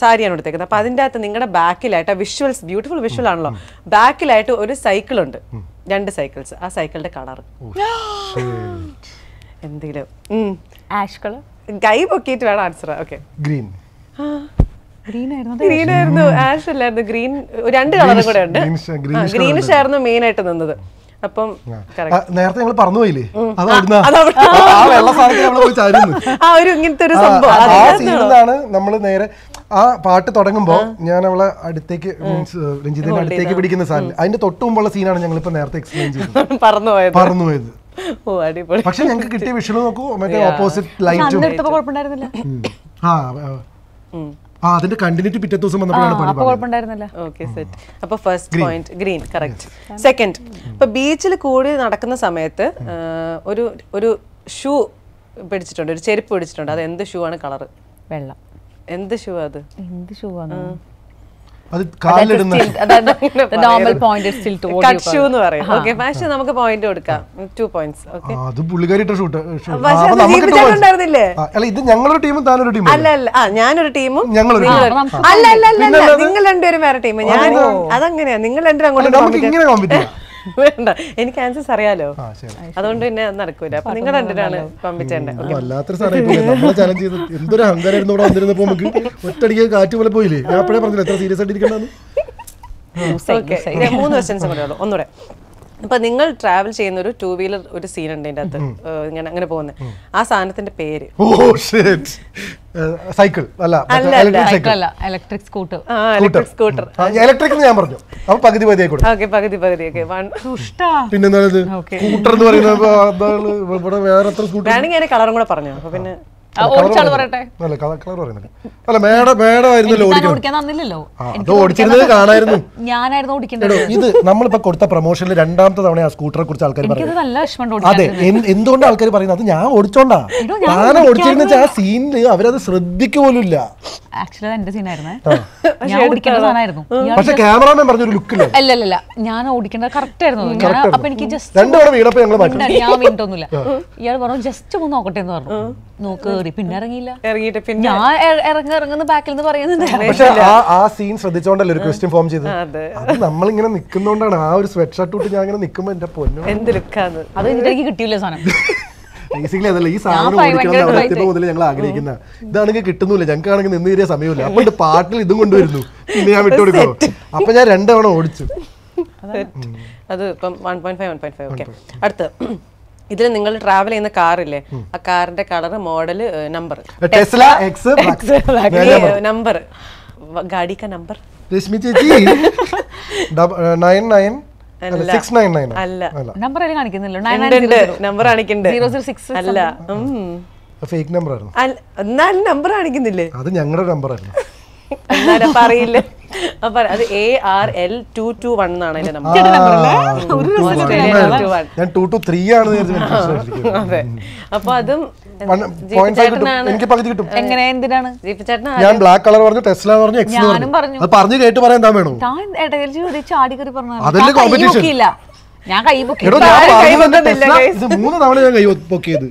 സാരിയാണ് കൊടുത്തേക്കുന്നത്. അപ്പൊ അതിൻ്റെ അകത്ത് നിങ്ങളുടെ ബാക്കിലായിട്ട് വിഷ്വൽസ്, ബ്യൂട്ടിഫുൾ വിഷ്വൽ ആണല്ലോ, ബാക്കിലായിട്ട് ഒരു സൈക്കിൾ ഉണ്ട്, 2 സൈക്കിൾസ്. ആ സൈക്കിളിന്റെ കളർ എന്തെങ്കിലും ആഷ് കളർ. കൈ പൊക്കിയിട്ട് വേണം ആൻസർ. Okay, green. ഗ്രീൻ ആയിരുന്നു, ആഷ് അല്ലായിരുന്നു, ഗ്രീൻ. 2 കളറും കൂടെ ഉണ്ട്. ഗ്രീനിഷ് ആയിരുന്നു മെയിൻ ആയിട്ട് നിന്നത്. അപ്പം നേരത്തെ ഞങ്ങൾ പറഞ്ഞു പോയില്ലേ, ഇങ്ങനത്തെ ഒരു സംഭവം നമ്മള് നേരെ ആ പാട്ട് തുടങ്ങുമ്പോ ഞാൻ അവളെ അടുത്തേക്ക് മീൻസ് രഞ്ജിതയുടെ അടുത്തേക്ക് പിടിക്കുന്ന സാധനം, അതിന്റെ തൊട്ട് മുമ്പുള്ള സീനാണ് ഞങ്ങൾ ഇപ്പൊ നേരത്തെ എക്സ്പ്ലെയിൻ ചെയ്തത്, പറന്നുപോയത്. പക്ഷെ ഞങ്ങൾക്ക് കിട്ടിയ വിഷ്വൽ നോക്കൂ, മറ്റേ ഓപ്പോസിറ്റ് ലൈറ്റും അതിന്റെ കണ്ടിന്യൂറ്റി പിറ്റേ ദിവസം വന്നപ്പോഴാണ് പണി അപ്പൊ കുഴപ്പമുണ്ടായിരുന്നില്ല. Okay set. അപ്പൊ first point green, correct. Second, ഇപ്പൊ ബീച്ചിൽ കൂടി നടക്കുന്ന സമയത്ത് ഒരു ഒരു ഷൂ പിടിച്ചിട്ടുണ്ട്, ഒരു ചെരുപ്പ് പിടിച്ചിട്ടുണ്ട്. അത് എന്ത് ഷൂ ആണ് കളർ? വെള്ളം. എന്ത് ഷൂ അത്? എന്ത് ഷൂ ആണ് അത് കാലിലിടുന്ന normal point stiletto cut shoe എന്ന് പറയും. ഓക്കെ, പക്ഷെ നമുക്ക് പോയിന്റ് കൊടുക്കാം, 2 points. ഓക്കെ, അത് പുള്ളിക്കാരിട്ട ഷൂട്ട് ഉണ്ടായിരുന്നില്ലേ? അല്ല, ഇത് ഞങ്ങളൊരു ടീമും താനൊരു ടീമും. അല്ല അല്ല, ഞാനൊരു ടീമും ഞങ്ങളൊരു അല്ല അല്ല അല്ല, നിങ്ങൾ രണ്ടുപേരും വേറെ ടീം. ഞാൻ അതങ്ങനെയാ, നിങ്ങൾ രണ്ടുപേരും അങ്ങോട്ട് ഇങ്ങനെ കോമ്പറ്റ് വേണ്ട, എനിക്ക് ആൻസേഴ്സ് അറിയാലോ, അതുകൊണ്ട് പിന്നെ നടക്കൂല. അപ്പൊ നിങ്ങൾ രണ്ടുപേരാണ് പമ്പിച്ചേണ്ടത്. വല്ലാത്തൊരു സാധനം നമ്മളെ ചലഞ്ച് ചെയ്ത് എന്തൊരു അഹങ്കാരായിരുന്നു ഇവിടെ വന്നിരുന്നപ്പോ നമുക്ക് ഒറ്റടിക്ക് കാറ്റ് പോലെ പോയില്ലേ. ഞാൻ അപ്പോഴേ പറഞ്ഞില്ല എത്ര സീരിയസ് ആയിട്ട് ഇരിക്കണ്ടെന്ന്. ഓക്കെ, 3 ക്വസ്റ്റ്യൻസ് കൂടെ ഉള്ളൂ, ഒന്നുകൂടെ. അപ്പൊ നിങ്ങൾ ട്രാവൽ ചെയ്യുന്ന ഒരു 2 വീലർ ഒരു സീൻ ഉണ്ട് ഇതിന്റെ അകത്ത്, ഇങ്ങനെ അങ്ങനെ പോകുന്നത്. ആ സാധനത്തിന്റെ പേര്? സൈക്കിൾ അല്ല, electric scooter. Electric scooter. Electric ഞാൻ പറഞ്ഞു. അപ്പൊ പകുതി പകുതി ഓക്കെ, പകുതി പകുതി. ഓക്കെ, പിന്നെന്താ സ്കൂട്ടർ എന്ന് പറയുന്നത്? ഇവിടെ വേറെ എത്ര സ്കൂട്ടർ? വേണമെങ്കിൽ അതിന്റെ കളറും കൂടെ പറഞ്ഞു. അപ്പൊ പിന്നെ പറയട്ടെ. അല്ല, മേഡമായിരുന്നല്ലോ ഓടിച്ചിരുന്നത് കാണായിരുന്നു. ഞാനായിരുന്നു ഓടിക്കുന്നത്. ഇത് നമ്മളിപ്പോ കൊടുത്ത പ്രൊമോഷനിൽ 2ാമത്തെ തവണ ആ സ്കൂട്ടറെ കുറിച്ച് ആൾക്കാർ പറയുന്നത്. അതെ, എന്തുകൊണ്ട് ആൾക്കാർ പറയുന്നത്? അത് ഞാൻ ഓടിച്ചോണ്ടാ. ഞാനും ഓടിച്ചിരുന്ന ആ സീനില് അവരത് ശ്രദ്ധിക്കുപോലും. ആക്ച്വലി എന്റെ സീനായിരുന്നേ, ഞാൻ ഓടിക്കേണ്ട സാധനമായിരുന്നു. പക്ഷെ ക്യാമറാമാൻ പറഞ്ഞൊരു ലുക്കില്ല. അല്ലല്ല, ഞാൻ ഓടിക്കേണ്ടത് കറക്റ്റ് ആയിരുന്നു. അപ്പൊ എനിക്ക് ജസ്റ്റ് ഞാൻ വീണിട്ടൊന്നുമില്ല. ഇയാൾ പറഞ്ഞു ജസ്റ്റ് ഒന്ന് നോക്കട്ടെ എന്ന് പറഞ്ഞു. നോക്ക്, പിന്നെ ഇറങ്ങിയില്ല. ഞാൻ ഇറങ്ങുന്ന ബാക്കിൽ നിന്ന് പറയുന്നുണ്ട്. പക്ഷെ ആ സീൻ ശ്രദ്ധിച്ചോണ്ടല്ലേ ഒരു ക്വസ്റ്റ്യൻ ഫോം ചെയ്ത്. അത് നമ്മളിങ്ങനെ നിൽക്കുന്നോണ്ടാണ്. ആ ഒരു സ്വെറ്റ് ഷർട്ട് ഇട്ട് ഞാൻ ഇങ്ങനെ നിൽക്കുമ്പോ എന്റെ പൊന്നു എന്ത് ലുക്കാണ് അത്. എനിക്ക് കിട്ടിയില്ല സാധനം. ബേസിക്കലി അതല്ല, ഈ സാധനം ഓടിക്കണം മുതൽ ഞങ്ങൾ ആഗ്രഹിക്കുന്ന ഇതാണെങ്കിൽ കിട്ടുന്നില്ല. ഞങ്ങൾക്കാണെങ്കിൽ നിന്ന് തീരെ സമയമില്ല. അപ്പൊ പാട്ടിൽ ഇതും കൊണ്ടുവരുന്നു, പിന്നെ ഞാൻ വിട്ടുകൊടുക്കണോ? അപ്പൊ ഞാൻ 2 തവണ ഓടിച്ചു. അത് ഇപ്പം 1.5 1.5. ഓക്കെ, അടുത്ത്. ഇതിൽ നിങ്ങൾ ട്രാവൽ ചെയ്യുന്ന കാറില്ലേ, ആ കാറിന്റെ colour, model, number. Tesla x number, ഗാഡി കാ നമ്പർ? രശ്മി ചേച്ചി 99 699 അല്ല, നമ്പർ കാണിക്കുന്നില്ല. നമ്പർ കാണിക്കണ്ടേ? 006 അല്ല, ഫേക്ക് നമ്പർ ആയിരുന്നു. എന്നാലും നമ്പർ കാണിക്കുന്നില്ലേ? അത് ഞങ്ങളുടെ നമ്പർ ആയിരുന്നു. എന്നാലും അറിയില്ല. അപ്പൊ അത് ARL221 എന്നാണ് അതിന്റെ നമ്പർ. ഞാൻ 223 ആണ്. അതെ, അപ്പൊ അതും എനിക്ക് പകുതി കിട്ടും. എങ്ങനെ, എന്തിനാണ്? ഞാൻ ബ്ലാക്ക് കളർ പറഞ്ഞു, ടെസ്ല പറഞ്ഞു, എക്സ് പറഞ്ഞു. അത് പറഞ്ഞു കേട്ട് പറയാൻ എന്താ വേണോ? അതല്ലേ കോമ്പറ്റീഷൻ. ഞാൻ കൈ പൊക്കി. 3 തവണ ഞാൻ കൈ പൊക്കിയത്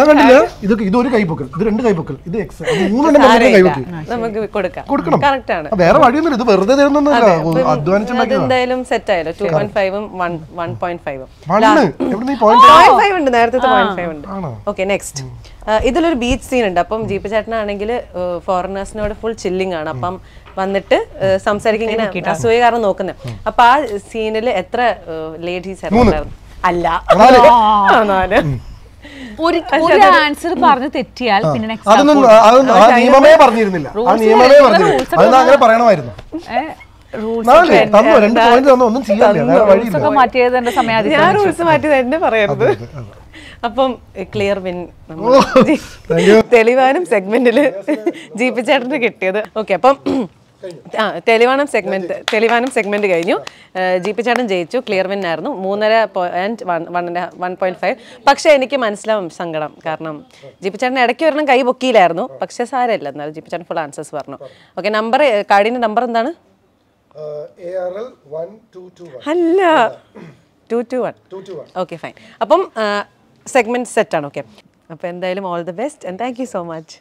കണ്ടില്ല. ഇതൊരു കൈപ്പൊക്കൽ, ഇത് 2 കൈപ്പൊക്കൽ, ഇത് എക്സ്, 3 കൈപ്പൊക്കി നമുക്ക് കൊടുക്കണം. കറക്റ്റ് ആണ്. വേറെ വഴിയൊന്നുമില്ല, ഇത് വെറുതെ തരുന്നൊന്നുമല്ല, അധ്വാനിച്ചുണ്ടാക്കിയത്. എന്തായാലും സെറ്റ് ആയല്ലോ. 2.5 1.5 ഉണ്ട്, നേരത്തെ 0.5 ഉണ്ട്. Okay, next. ഇതിലൊരു ബീച്ച് സീൻ ഉണ്ട്. അപ്പം ജീപ്പ് ചേട്ടനാണെങ്കിൽ ഫോറിനേഴ്സിനോട് ഫുൾ ചില്ലിങ് ആണ്. അപ്പം വന്നിട്ട് സംസാരിക്കും, ഇങ്ങനെ അസൂയ കാരണം നോക്കുന്നത്. അപ്പൊ ആ സീനിൽ എത്ര ലേഡീസ് ഉണ്ടായിരുന്നു? അല്ല, 4. ഒരു ആൻസർ പറഞ്ഞു തെറ്റിയാൽ പിന്നെ നിയമമേ പറഞ്ഞിരുന്നില്ല. ആ നിയമമേ പറഞ്ഞിരുന്നു. അതെന്നാ അങ്ങനെ പറയണമായിരുന്നു. ഒന്നും ചെയ്യാൻ മാറ്റിയത് എന്റെ സമയം. ഞാൻ റൂൾസ് മാറ്റിയത് എന്നെ പറയരുത്. അപ്പം ക്ലിയർ വിൻ തെളിവാനും സെഗ്മെന്റില് ജീപ്പ് ചേട്ടന് കിട്ടിയത്. ഓക്കെ, അപ്പം തെളിവാനം സെഗ്മെന്റ് കഴിഞ്ഞു. ജീപ്പ് ചേട്ടൻ ജയിച്ചു, ക്ലിയർ വിൻ ആയിരുന്നു. 3.5 1.5. പക്ഷെ എനിക്ക് മനസ്സിലാവും സങ്കടം, കാരണം ജീപ്പ് ചേട്ടൻ ഇടയ്ക്ക് വരണം കൈ പൊക്കിയില്ലായിരുന്നു. പക്ഷെ സാരമില്ല, എന്നാലും ജീപ്പ് ചേട്ടൻ ഫുൾ ആൻസേഴ്സ് പറഞ്ഞു. ഓക്കെ, നമ്പർ, കാർഡിന്റെ നമ്പർ എന്താണ്? അല്ല, 221. Okay, fine. അപ്പം സെഗ്മെന്റ് സെറ്റ് ആണ്. ഓക്കെ, അപ്പോൾ എന്തായാലും all the best and thank you so much.